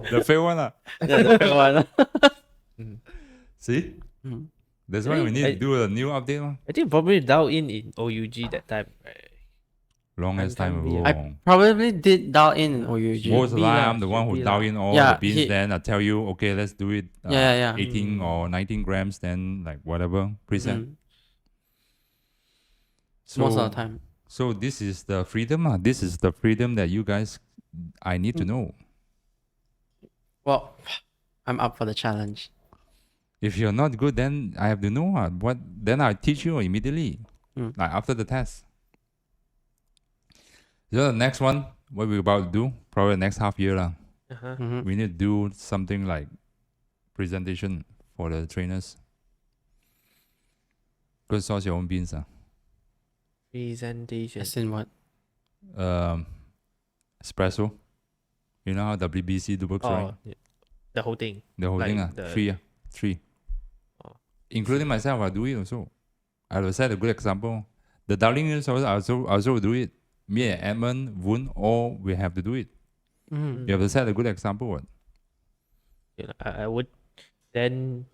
the fair one. Yeah, the fair one. See? Mhm. That's why we need I- to do a new update. I think probably dial in OUG that time. Right? Long as time Can be, ago. I probably did dial in OUG. Most of the Should be time, lah, I'm the one should who be dial lah. in all Yeah, the beans. he- Then I tell you, okay, let's do it. Yeah. 18 or 19 grams. Then like whatever preset. Mhm. So, Most of the time. So this is the freedom. This is the freedom that you guys, I need to know. Well, I'm up for the challenge. If you're not good, then I have to know what. Then I teach you immediately, Mm. like after the test. So the next one, what we're about to do, probably the next half year, Uh-huh. Mhm. we need to do something like presentation for the trainers. Go source your own beans. Presentation. As in what? Espresso. You know how WBC works, right? Oh, yeah. The whole thing. The whole like thing, the- three. Oh. Including myself, I do it also. I will set a good example. The Darling also do it. Me and Edmund, Woon, all we have to do it. Mm. You have to set a good example. What? Yeah, I would. Then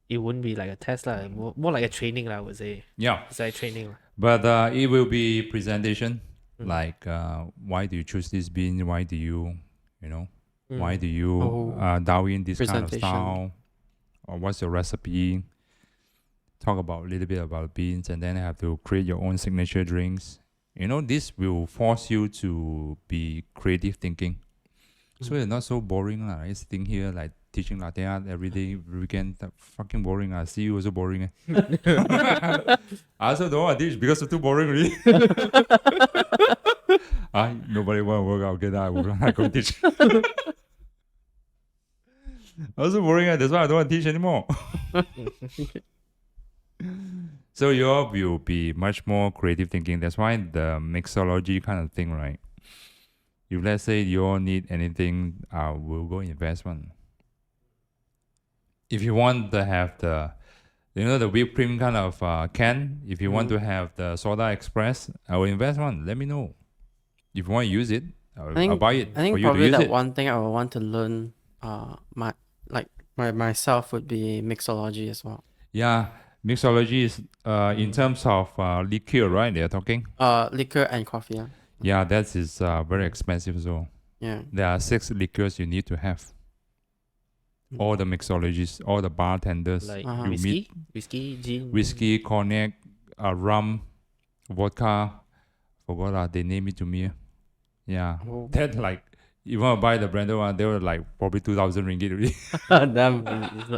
it wouldn't be like a test lah. More like a training lah, I would say. Yeah. It's like training lah. But it will be presentation. Mm. Like why do you choose this bean? Why do you, why Mm. do you Oh. dial in this kind of Presentation. style? Or what's your recipe? Talk about a little bit about beans, and then have to create your own signature drinks. This will force you to be creative thinking. So it's not so boring lah. Right? Sitting here like teaching latte art every day, weekend, fucking boring. I see you also boring. I also don't want to teach because it's too boring really. Nobody want to work out. Okay, now I go teach. Also boring. That's why I don't want to teach anymore. So you all will be much more creative thinking. That's why the mixology kind of thing, right? If let's say you all need anything, we'll go invest one. If you want to have the whipped cream kind of can, if you want to have the soda express, I will invest one. Let me know. If you want to use it, I'll buy it I think for you to probably use that it. one thing I would want to learn myself would be mixology as well. Yeah, mixology is in terms of liqueur, right? They're talking. Liquor and coffee. Yeah, that is very expensive. So Yeah. there are 6 liqueurs you need to have. All the mixologists, all the bartenders, Like Uh-huh. you whiskey, gin. whiskey, cognac, rum, vodka. Forgot they name it to me. Yeah, Oh. that like you want to buy the branded one, they were like probably 2,000 ringgit already. Damn.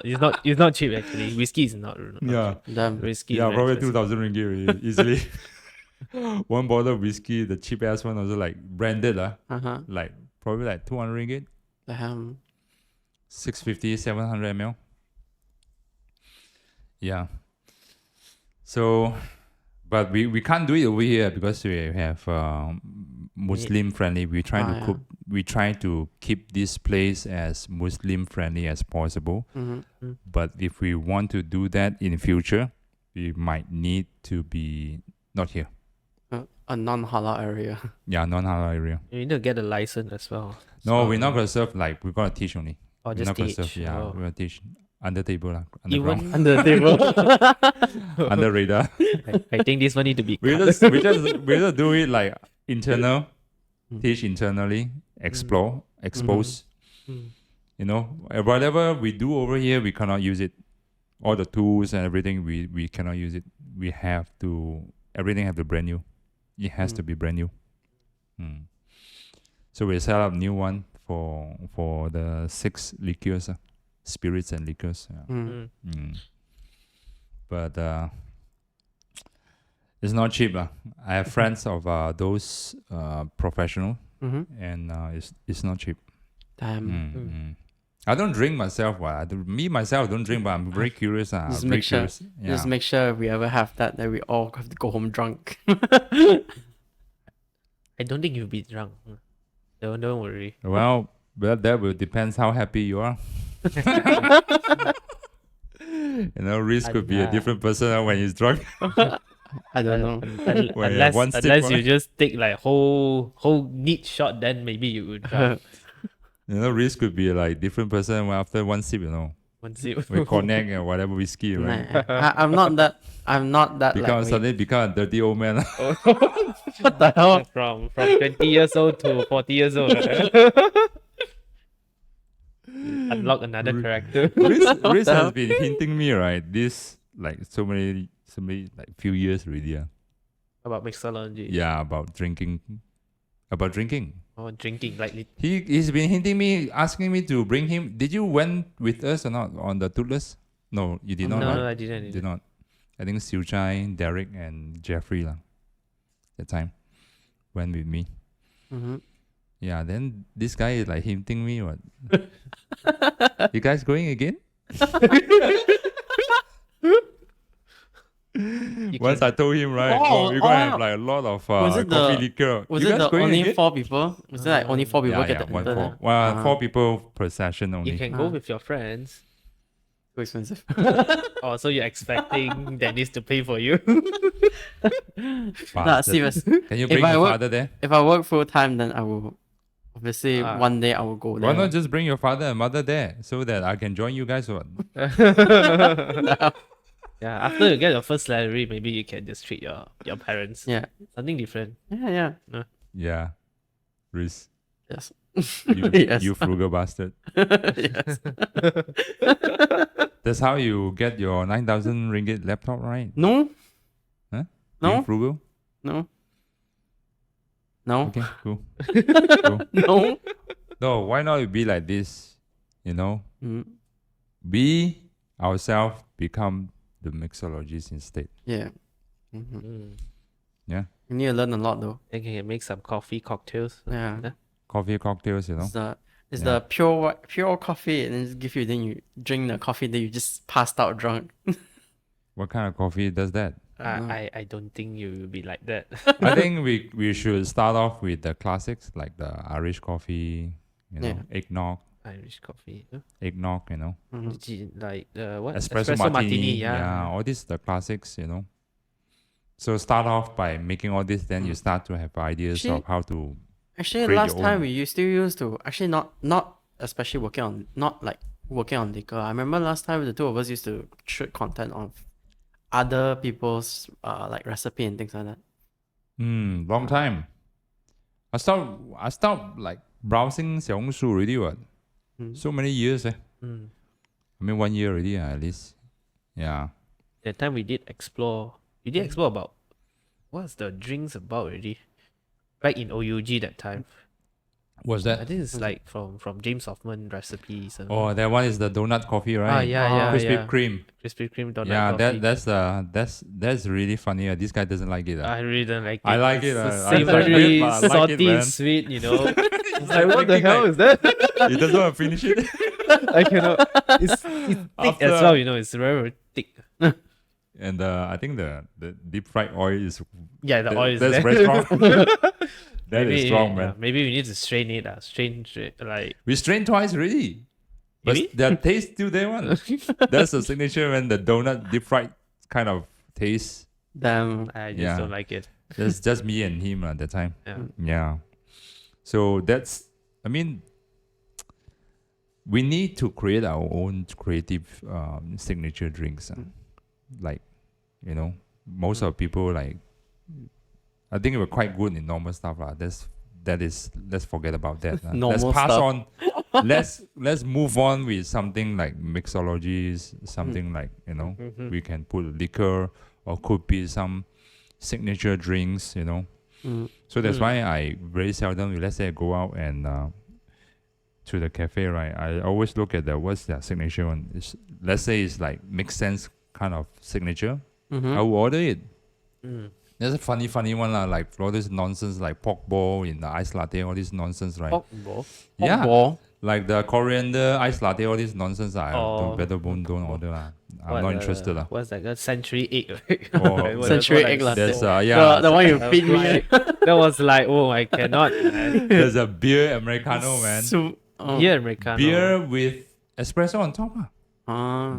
It's not cheap actually. Whiskey is not Yeah. cheap. Damn. Whiskey. is Yeah, very probably expensive. 2,000 ringgit already, easily. One bottle of whiskey, the cheap ass one, also like branded, like probably like 200 ringgit, Damn. 650, 700 ml. Yeah. So, but we can't do it over here because we have Muslim friendly. We try to yeah. cook. We try to keep this place as Muslim friendly as possible. Mm-hmm. But if we want to do that in the future, we might need to be not here. A non-halal area. Yeah, non-halal area. You need to get a license as well. No, So- we're not gonna serve like we're gonna teach only. Or We're just not gonna teach. serve. Yeah, Oh. we're gonna teach under table lah, underground, Even Under the table. under radar. I think this one need to be we cut. just do it like internal, Mm. teach internally, explore, expose. Mm. Whatever we do over here, we cannot use it. All the tools and everything, we cannot use it. We have to everything have to brand new. It has to be brand new. So we set up new one for the 6 liqueurs, spirits and liqueurs. Yeah. Mm. But it's not cheap lah. I have friends of those professional, Mm-hmm. and it's not cheap. Damn. I don't drink myself. Myself don't drink, but I'm very curious. Just very make sure- curious. Yeah. Just make sure if we ever have that we all have to go home drunk. I don't think you'll be drunk. Don't worry. Well, that will depends how happy you are. Risk could be a different person when he's drunk. I don't know. When you have one sip, Unless you right? just take like whole neat shot, then maybe you would drunk. Risk could be like different person after one sip. One sip. With cognac and whatever whiskey, right? Nah, I'm not that lightweight. Suddenly become a dirty old man. What the hell? From 20 years old to 40 years old. Unlock another Re- character. Riz the has hell? been hinting me, right? This like so many like few years already. Yeah. About mixology. Yeah, about drinking. About drinking. Or drinking. Like He's been hinting me, asking me to bring him. Did you went with us or not on the Toothless? No, you did not. no, right? no, I didn't. Did not. I think Siu Chai, Derek, and Jeffrey lah. That time went with me. Mm-hmm. Yeah, then this guy is like hinting me what? You guys going again? You Once can- I told him, right, Oh, we're gonna oh. have like a lot of Was it coffee the- liquor. Was You it guys the going only again? 4 people? Was it like only 4 people Yeah, get the one internet? four. Well, Ah. 4 people per session only. you can go Ah. with your friends. Too expensive. Oh, so you're expecting Dennis to pay for you? Nah, Bastard. serious. Can you If bring I your work- father there? If I work full time, then I will. Obviously, Ah. one day I will go there. Why not just bring your father and mother there so that I can join you guys? Or Yeah, after you get your first salary, maybe you can just treat your parents. Yeah. Something different. Yeah. yeah, Riz, Yes. you, Yes. you frugal bastard. Yes. That's how you get your 9,000 ringgit laptop, right? No. Huh? No. Being frugal. No. No. Okay, cool. Cool. No. No, why not it be like this? You know, Mm, we ourselves become the mixologists instead. yeah. Mhm. Mm. Yeah, You need to learn a lot though. Then you can make some coffee cocktails. Yeah. coffee cocktails. You know, It's Yeah. the pure coffee, and then just give you. Then you drink the coffee. Then you just passed out drunk. what kind of coffee does that? I don't think you will be like that. I think we should start off with the classics like the Irish coffee, you know, eggnog, Irish coffee. eggnog, you know, Mhm. Like what? espresso, martini, yeah, all these the classics, you know. So start off by making all this, then you start to have ideas Actually- of how to. Actually, Create last your time own. we still used to actually not especially working on not like working on liquor. I remember last time the two of us used to shoot content on other people's like recipe and things like that. Long time. I stopped like browsing 小红书 already. What? Mm. So many years. Mm. I mean 1 year already at least. Yeah. That time we did explore. We did explore about what's the drinks about already. Back in OUG that time. Was I that? think it's like from James Hoffman recipes. Oh, that one is the donut coffee, right? yeah, Krispy yeah. Kreme. Krispy Kreme donut Yeah, coffee. that's really funny. This guy doesn't like it. I really don't like it. I like it, It's I so like it, savory, but I like it, salty, man. and sweet. You know. It's It's like what the thinking hell like- is that? He doesn't want to finish it. I cannot. It's thick After- as well. You know, it's very, very thick. And I think the deep fried oil is Yeah, the oil is that's there. very strong. That is strong, man. Maybe we need to strain it. Strain like. We strained twice already. But Really? the taste still there one. That's the signature when the donut deep fried kind of taste. Damn. I just Yeah. don't like it. That's just me and him at that time. Yeah. Yeah. So that's I mean we need to create our own creative signature drinks. Like, you know, most of people like I think we're quite good in normal stuff. Let's forget about that. Let's Normal pass stuff. on. let's move on with something like mixologies, something like, you know, Mhm. we can put liquor or could be some signature drinks, you know. Mm. So that's Mm. why I very seldom, let's say I go out and to the cafe, right? I always look at what's their signature one. Let's say it's like makes sense kind of signature. Mhm. I will order it. Mm. There's a funny one like all this nonsense like pork ball in the iced latte, all this nonsense, right? Pork ball. Yeah, Ball. like the coriander iced latte, all this nonsense. I Oh. don't order lah. I'm What, not interested lah. What's that? A century egg. Right? Oh, What- Century what I egg latte. There's saw. yeah, The one you That feed was me. like- that was like, oh, I cannot. Man. there's a beer americano, man. Beer Americano. Beer with espresso on top.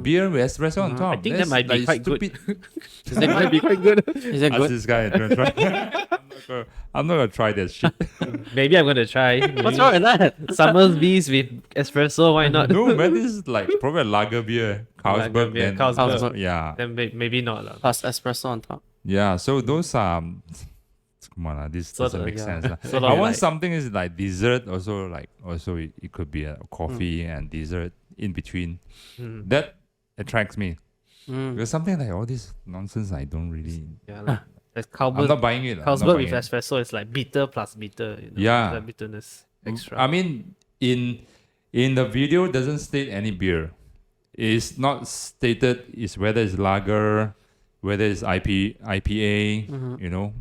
Beer with espresso on top. I think That's that might be like quite good. stupid. That might be quite good. Is it Ask good? this guy to try. I'm not gonna try that shit. Maybe I'm gonna try. What's wrong with that? Summersby's with espresso. Why not? No, man, this is like probably a lager beer. Lager Carlsberg, beer, then Carlsberg. yeah, Then maybe not lah. Plus espresso on top. yeah. So those come on, this Sort doesn't of, make yeah. sense. lah. Sort I of want like- something is like dessert. Also it could be a coffee and dessert in between. Mm. That attracts me Mm. because something like all this nonsense I don't really. Yeah, like, there's I'm Carlsberg. not buying it. I'm not Carlsberg buying with it. espresso is like bitter plus bitter. You know, Yeah. the bitterness extra. I mean, in the video, doesn't state any beer. It's not stated is whether it's lager, whether it's IPA. Mhm. You know,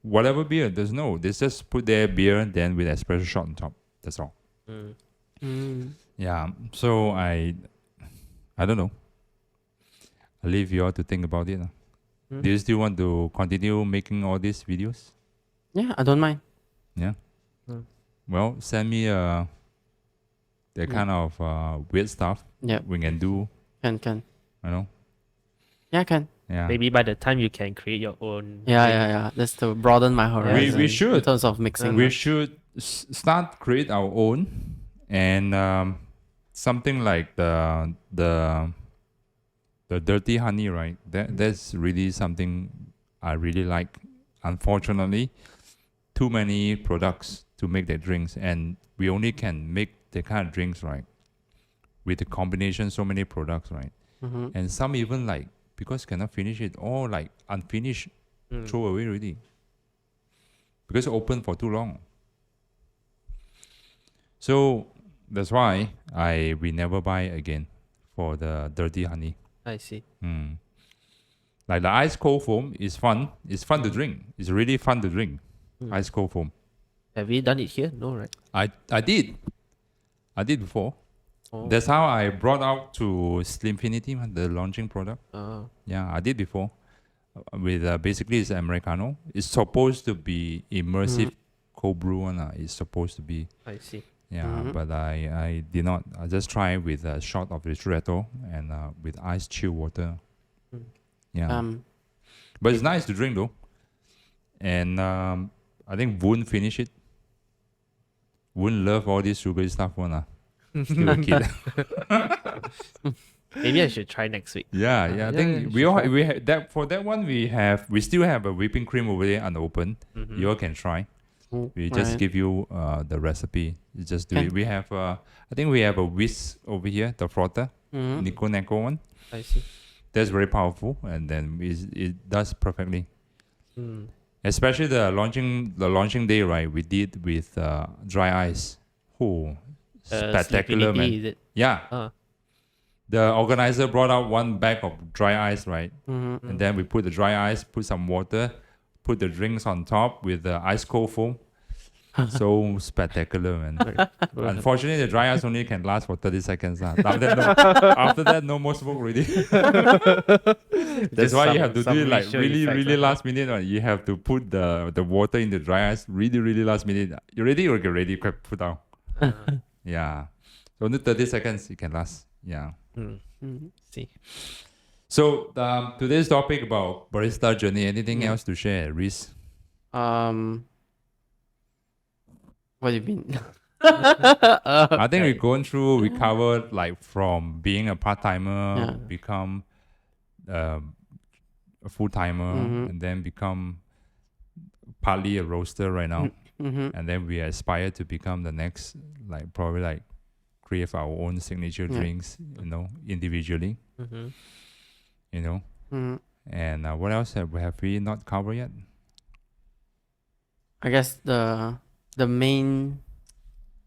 whatever beer. There's no. They just put their beer then with espresso shot on top. That's all. Mm. Mm. Yeah. So I I don't know. I'll leave you all to think about it. Do you still want to continue making all these videos? Yeah, I don't mind. Yeah. Mm. Well, send me the Yeah. kind of weird stuff Yeah, we can do. can. You know. Yeah, can. Yeah. Maybe by the time you can create your own. Yeah. That's to broaden my horizon. we in should. terms of mixing. We should start create our own, and something like the dirty honey, right? That's really something I really like. Unfortunately, too many products to make the drinks, and we only can make the kind of drinks, right, with the combination so many products, right? Mm-hmm. And some even like because cannot finish it, or like unfinished, throw away already because open for too long. So that's why we never buy again for the dirty honey. I see. Like the ice cold foam is fun. It's fun to drink. It's really fun to drink. Ice cold foam. Have we done it here? No, right? I did before. Oh. That's how I brought out to Slimfinity, the launching product. Oh. Yeah, I did before. With basically it's Americano. It's supposed to be immersive cold brew one. It's supposed to be. I see. Yeah, but I did not. I just tried with a shot of ristretto and with ice chill water. Yeah, but it's nice to drink though. And I think Woon finished it. Woon love all this sugary stuff one. Still a kid. Maybe I should try next week. Yeah. I think we have that for that one. We still have a whipping cream over there unopened. You all can try. We just give you the recipe. You just do it. We have I think we have a whisk over here, the frotter, Nico Neko one. I see. That's very powerful, and then it does perfectly. Especially the launching day, right? We did with dry ice. Oh, spectacular, Slimfinity, man! is it? Yeah. The organizer brought out one bag of dry ice, right? And then we put the dry ice, put some water, put the drinks on top with the ice cold foam. So spectacular, man. Unfortunately, the dry ice only can last for 30 seconds. After that, no more smoke already. That's why you have to do it like really last minute. Right? You have to put the water in the dry ice really last minute. You ready? You get ready. Put down. Yeah. So only 30 seconds it can last. Yeah. See. So today's topic about barista journey. Anything else to share, Reese? What do you mean? I think we covered like from being a part-timer, become a full-timer, and then become partly a roaster right now. And then we aspire to become the next, like probably like create our own signature drinks, individually. And what else have we not covered yet? I guess the main,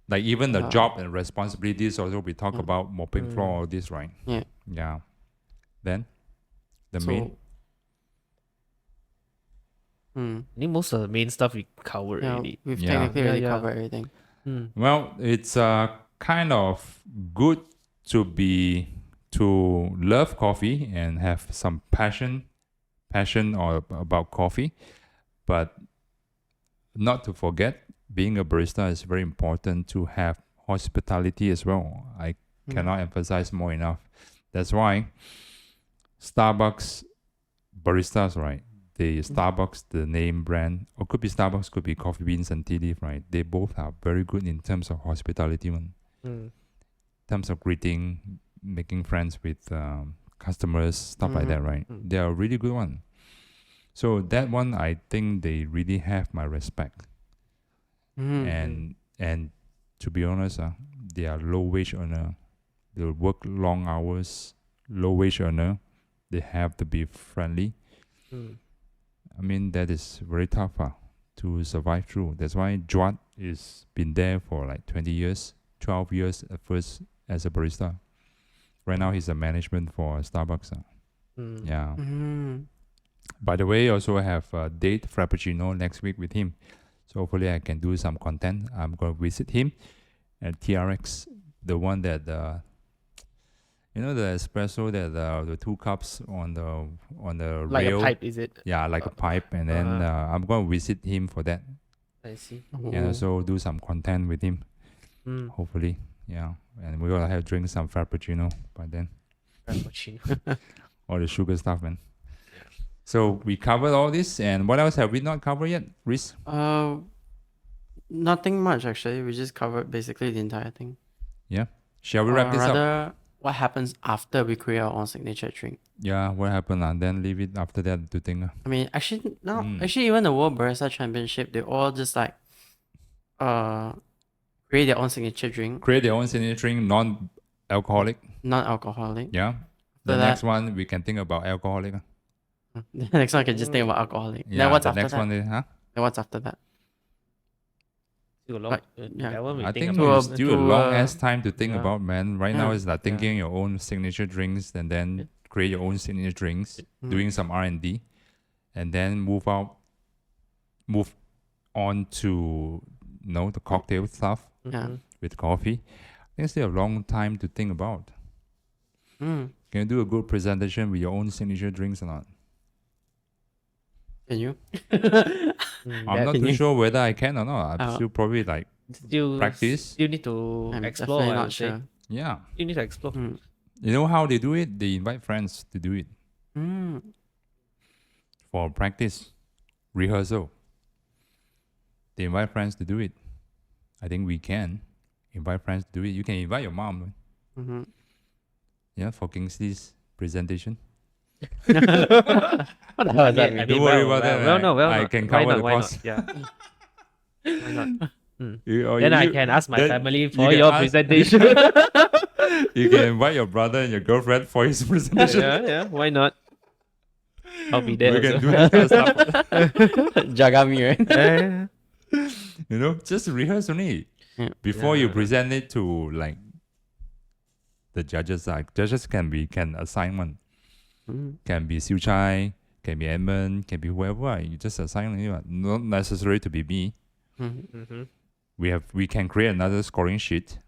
like even the job and responsibilities also we talk about mopping floor, all this, right? Yeah. Then the main. I think most of the main stuff we covered already. We've technically already covered everything. Well, it's kind of good to love coffee and have some passion or about coffee, but not to forget being a barista is very important to have hospitality as well. I cannot emphasize more enough. That's why Starbucks baristas, right? The Starbucks, the name brand, or could be Starbucks, could be Coffee Beans and Tea Leaf, right? They both are very good in terms of hospitality, in terms of greeting, making friends with customers, stuff like that, right? They are a really good one. So that one, I think they really have my respect. And to be honest, they are low wage earner. They work long hours, low wage earner. They have to be friendly. I mean, that is very tough to survive through. That's why Juat is been there for like 20 years, 12 years at first as a barista. Right now, he's a management for Starbucks. Yeah. By the way, also have a date Frappuccino next week with him. So hopefully I can do some content. I'm going to visit him at TRX, the one that, You know the espresso that the 2 cups on the Like rail. a pipe, is it? Yeah, like a pipe, and then I'm going to visit him for that, I see. and also do some content with him. Mm. Hopefully, yeah. And we're gonna have drink some frappuccino by then. Frappuccino. All the sugar stuff, man. So we covered all this, and what else have we not covered yet, Reese? Nothing much actually. We just covered basically the entire thing. Yeah. Shall we wrap this up? Rather, what happens after we create our own signature drink? Yeah, what happened? Then leave it after that to think. I mean, actually, no. Actually, even the World Barista Championship, they all just like, create their own signature drink, Create their own signature drink, non-alcoholic. non-alcoholic. Yeah. The So next one we can think about alcoholic. The next one I can just think about alcoholic. Yeah. Then what's the after next that? one is Then what's after that? Still a long, Like, yeah. that one we I think about it's it. still a to, long ass time to think yeah. about, man. Right now Yeah. it's like thinking your own signature drinks, and then create your own signature drinks, doing some R&D, and then move on to the cocktail stuff Yeah. with coffee. I think it's still a long time to think about. Mm. Can you do a good presentation with your own signature drinks or not? Can you? I'm not Can too you? sure whether I can or not. I'm Oh. still probably like Still practice. You need to I'm explore. definitely I not would say. sure. yeah. You need to explore. Mm. You know how they do it? They invite friends to do it Mm. for practice, rehearsal. They invite friends to do it. I think we can invite friends to do it. You can invite your mom. Mm-hmm. Yeah, for Kingsley's presentation. What the hell is that? I mean, Don't worry about that, Well, no, well, I not. can Why cover not? the Why cost. not? Yeah. Why not? Then I can ask my family for can your ask- presentation. You can invite your brother and your girlfriend for his presentation. yeah. Why not? I'll be there. We can also. do extra stuff. Jagami, right? Yeah. Just rehearse only. Yeah. Before you Yeah. present it to like the judges. Judges can assign one. Mm. Can be Siu Chai, can be Edmund, can be whoever. You just assign it. Not necessary to be me. Mm-hmm. Mm-hmm. We can create another scoring sheet.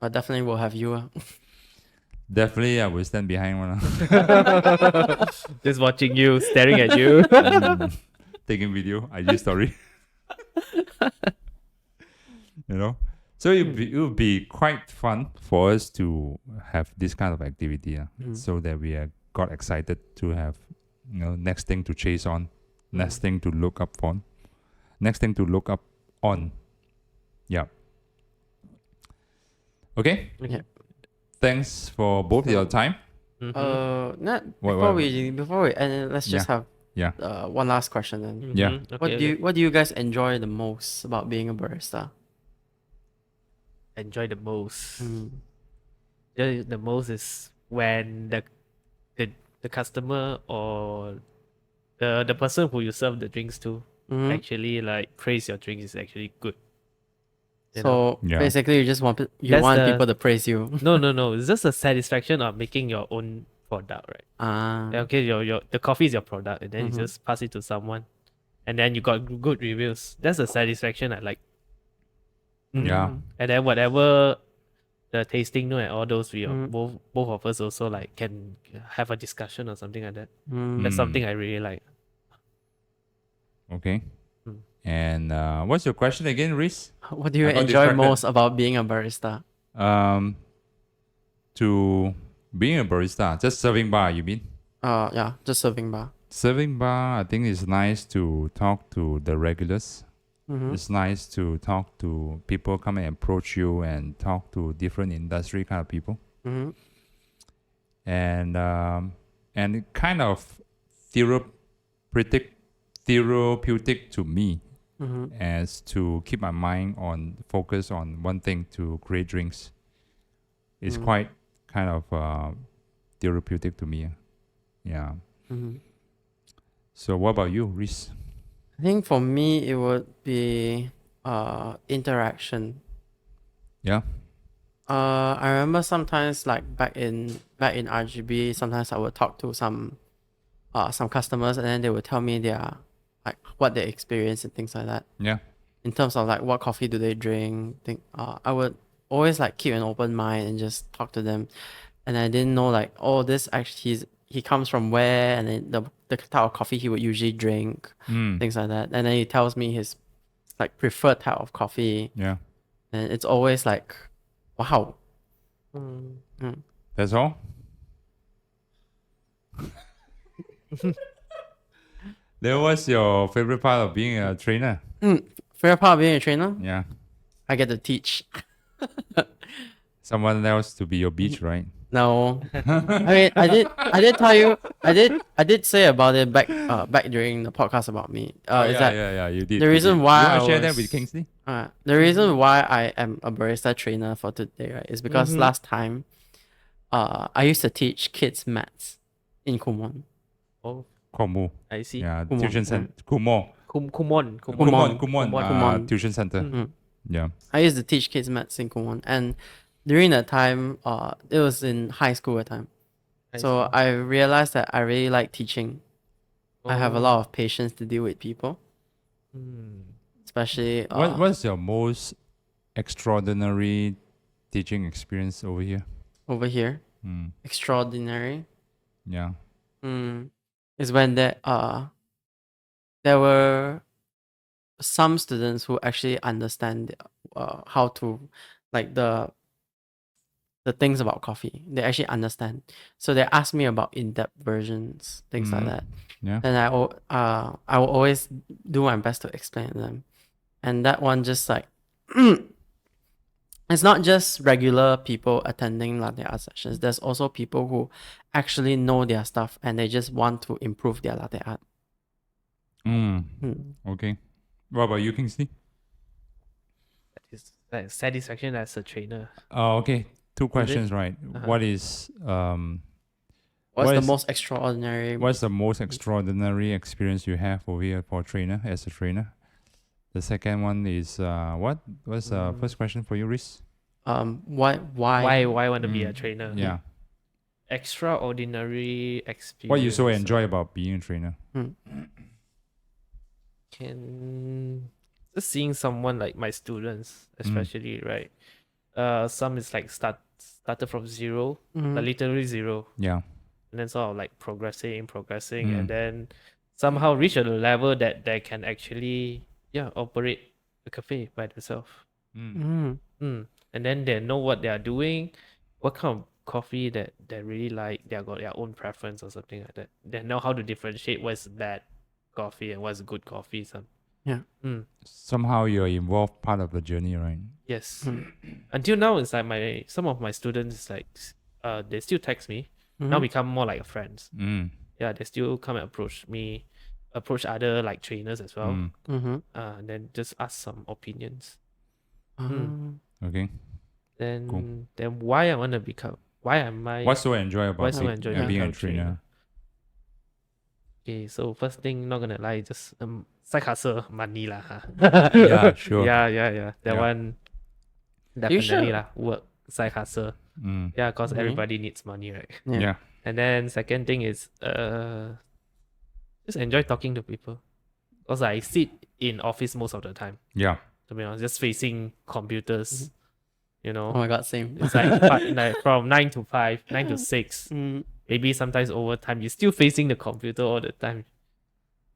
But definitely will have you. Definitely I will stand behind one. Just watching you, staring at you. Taking video, IG story. So it would be quite fun for us to have this kind of activity, so that we got excited to have next thing to chase on, next thing to look up on, Yeah. Okay. Yeah. Thanks for both your time. Mhm. Before we end, let's just have Yeah. one last question then. Yeah. Mhm. What do you guys enjoy the most about being a barista? enjoy the most? Mm. The most is when the customer or the person who you serve the drinks to Mhm. actually like praise your drink is actually good. You know? So Yeah. basically, you just want That's people to praise you. No. It's just a satisfaction of making your own product, right? Ah. Okay, the coffee is your product, and then Mhm. you just pass it to someone, and then you got good reviews. That's the satisfaction I like. Yeah. And then whatever the tasting note and all those, we Mm. both of us also like can have a discussion or something like that. Mm. That's Mm. something I really like. Okay. Mm. And what's your question again, Reese? What do you I got enjoy distracted. most about being a barista? To being a barista, just serving bar, you mean? Yeah, just serving bar. Serving bar, I think it's nice to talk to the regulars. Mm-hmm. It's nice to talk to people come and approach you and talk to different industry kind of people. Mm-hmm. And it kind of therapeutic to me, Mm-hmm. as to keep my mind on focus on one thing, to create drinks. It's Mm. quite kind of therapeutic to me. Yeah. Mm-hmm. So what about you, Reese? I think for me it would be interaction. Yeah. I remember sometimes like back in RGB, sometimes I would talk to some customers and then they would tell me their like what they experience and things like that. Yeah. In terms of like what coffee do they drink, I would always like keep an open mind and just talk to them. and I didn't know like, oh, this actually he comes from where, and then the type of coffee he would usually drink, things like that. And then he tells me his like preferred type of coffee, Yeah. and it's always like, wow. That's all. Then what's your favorite part of being a trainer? Favorite part of being a trainer? Yeah. I get to teach. Someone else to be your beach, right? No, I mean, I did tell you, I did say about it back during the podcast about me. Is that You did. the reason why you I want to share that was- with Kingsley? the reason why I am a barista trainer for today, right, is because last time, I used to teach kids maths in Kumon. Oh, Kumu. I see. Yeah, Kumon, tuition center. Kumon. Kumon. Kumon. Tuition center. Yeah. I used to teach kids maths in Kumon, and during that time, it was in high school at time. So I realized that I really like teaching. I have a lot of patience to deal with people, especially. What's your most extraordinary teaching experience over here? Over here? Extraordinary. Yeah. Is when there were some students who actually understand how to like the things about coffee. They actually understand. So they ask me about in-depth versions, things like that. Yeah. And I will always do my best to explain to them. And that one just like it's not just regular people attending latte art sessions. There's also people who actually know their stuff and they just want to improve their latte art. Okay. What about you, Kingsley? That satisfaction as a trainer. Oh, okay. Two questions, right? What is What's the most extraordinary? What's the most extraordinary experience you have over here for trainer as a trainer? The second one is what? What's the first question for you, Rhys? Why want to be a trainer? Yeah. Extraordinary experience. What you so enjoy about being a trainer? Can just seeing someone like my students, especially right. Some is like started from zero, like literally zero. Yeah. And then sort of like progressing, and then somehow reach a level that they can actually operate a cafe by themselves. And then they know what they are doing, what kind of coffee that they really like. They got their own preference or something like that. They know how to differentiate what's bad coffee and what's good coffee. Somehow you're involved part of the journey, right? Yes. Until now, it's like some of my students like they still text me. Now become more like friends. Yeah, they still come and approach me, approach other like trainers as well. And then just ask some opinions. Okay. Then why I want to become? Why am I? What's so enjoyable What's so enjoyable being a about trainer? Okay, so first thing, not gonna lie, just side hustle money lah. Yeah, sure. Yeah. That Yeah. one You definitely sure? lah. Work side hustle. Yeah, cause everybody needs money, right? Yeah. And then second thing is just enjoy talking to people. Cause I sit in office most of the time. Yeah. To be honest, just facing computers. You know, Oh my god, same. it's like, like from 9 to 5, 9 to 6. Maybe sometimes overtime, you're still facing the computer all the time.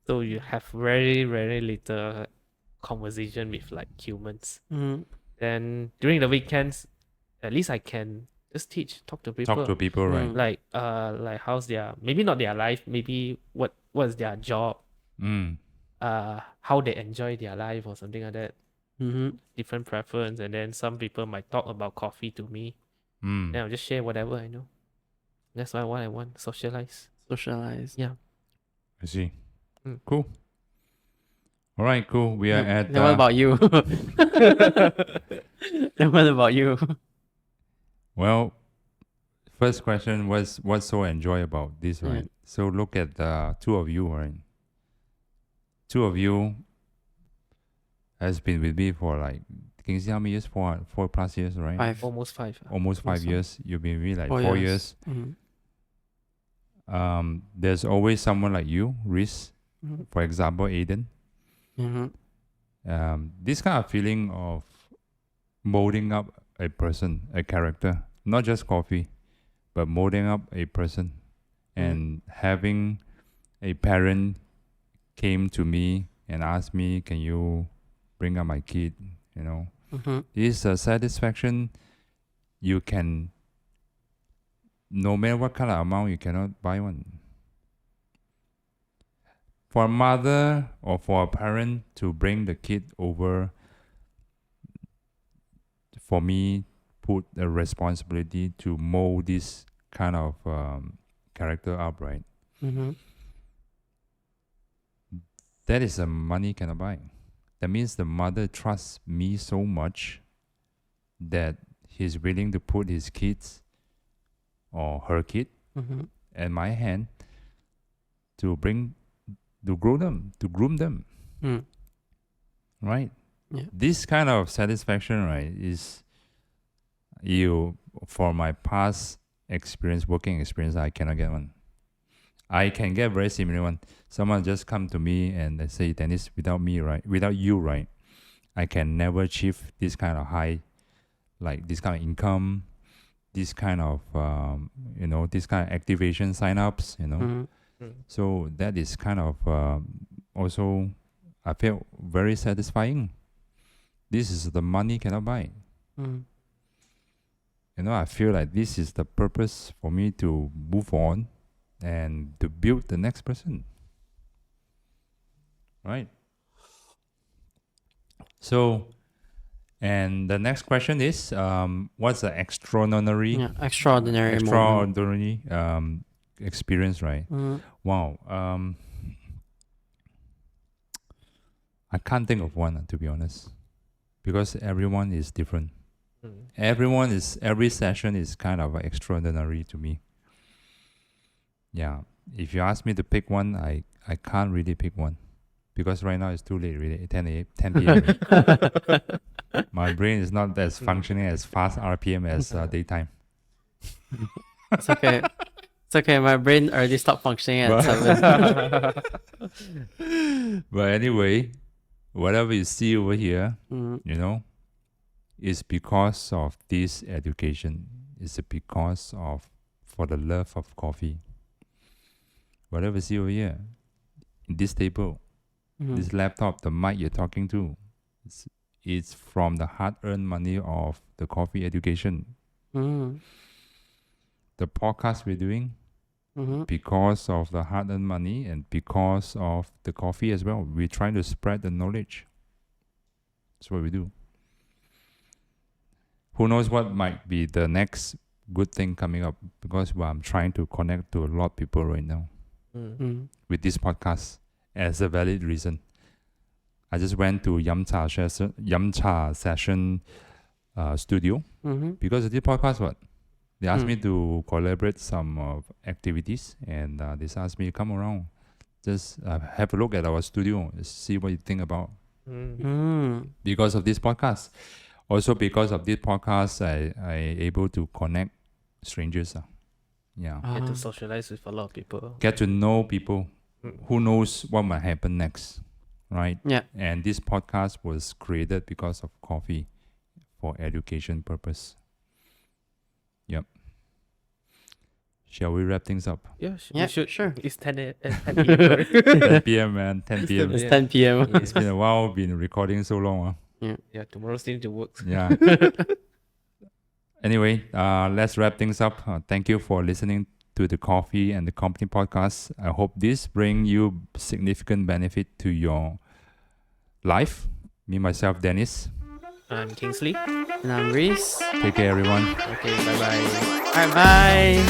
So you have very, very little conversation with like humans. Then during the weekends, at least I can just talk to people. Talk to people, right? Like how's their, maybe not their life, maybe what's their job, how they enjoy their life or something like that. Different preference, and then some people might talk about coffee to me. Then I'll just share whatever I know. That's what I want. Socialize. Yeah. I see. Cool. All right, cool. We are at. Then what about you? Then what about you? Well, first question was what's so enjoyable about this, right? Right. So look at the two of you, right? Two of you has been with me for like, can you see how many years? 4+ years, right? 5. Almost 5. Almost 5 Awesome. years. You've been with me like 4 4 years. years. There's always someone like you, Rhys, for example, Aiden. This kind of feeling of molding up a person, a character, not just coffee, but molding up a person. And having a parent came to me and asked me, can you bring up my kid? You know, this satisfaction you can, no matter what kind of amount, you cannot buy one. For a mother or for a parent to bring the kid over, for me, put the responsibility to mold this kind of character up, right? That is a money cannot buy. That means the mother trusts me so much that he's willing to put his kids or her kid in my hand to grow them, to groom them. Right? Yeah. This kind of satisfaction, right, is for my past experience, working experience, I cannot get one. I can get very similar one. Someone just come to me and they say, Dennis, without you, right, I can never achieve this kind of high, like this kind of income, this kind of, this kind of activation sign-ups, So that is kind of also, I feel very satisfying. This is the money cannot buy. I feel like this is the purpose for me to move on and to build the next person. Right? So, and the next question is, what's the extraordinary experience, right? Wow. I can't think of one, to be honest, because everyone is different. Every session is kind of extraordinary to me. Yeah. If you ask me to pick one, I can't really pick one. Because right now it's too late, really, 10 p.m. My brain is not as functioning as fast RPM as daytime. It's okay. It's okay. My brain already stopped functioning at 7. But anyway, whatever you see over here, is because of this education. It's because of, for the love of coffee. Whatever you see over here, in this table, this laptop, the mic you're talking to, it's from the hard-earned money of the coffee education. The podcast we're doing, because of the hard-earned money and because of the coffee as well. We're trying to spread the knowledge. That's what we do. Who knows what might be the next good thing coming up, because I'm trying to connect to a lot of people right now with this podcast as a valid reason. I just went to Yum Cha session studio because of this podcast. They asked me to collaborate some activities, and they asked me to come around, just have a look at our studio, see what you think about. Because of this podcast. Also because of this podcast, I able to connect strangers. Get to socialize with a lot of people. Get to know people. Who knows what might happen next, right? Yeah. And this podcast was created because of coffee for education purpose. Yep. Shall we wrap things up? Yeah, Yeah, we should. sure. It's 10 p.m. 10 p.m. man, 10 p.m. It's 10 p.m. It's been a while, been recording so long. Yeah, tomorrow still need to work. Yeah. Anyway, let's wrap things up. Thank you for listening to the Coffee and the Company podcast. I hope this bring you significant benefit to your life. Me, myself, Dennis. I'm Kingsley. And I'm Reese. Take care, everyone. Okay, bye-bye. Bye bye.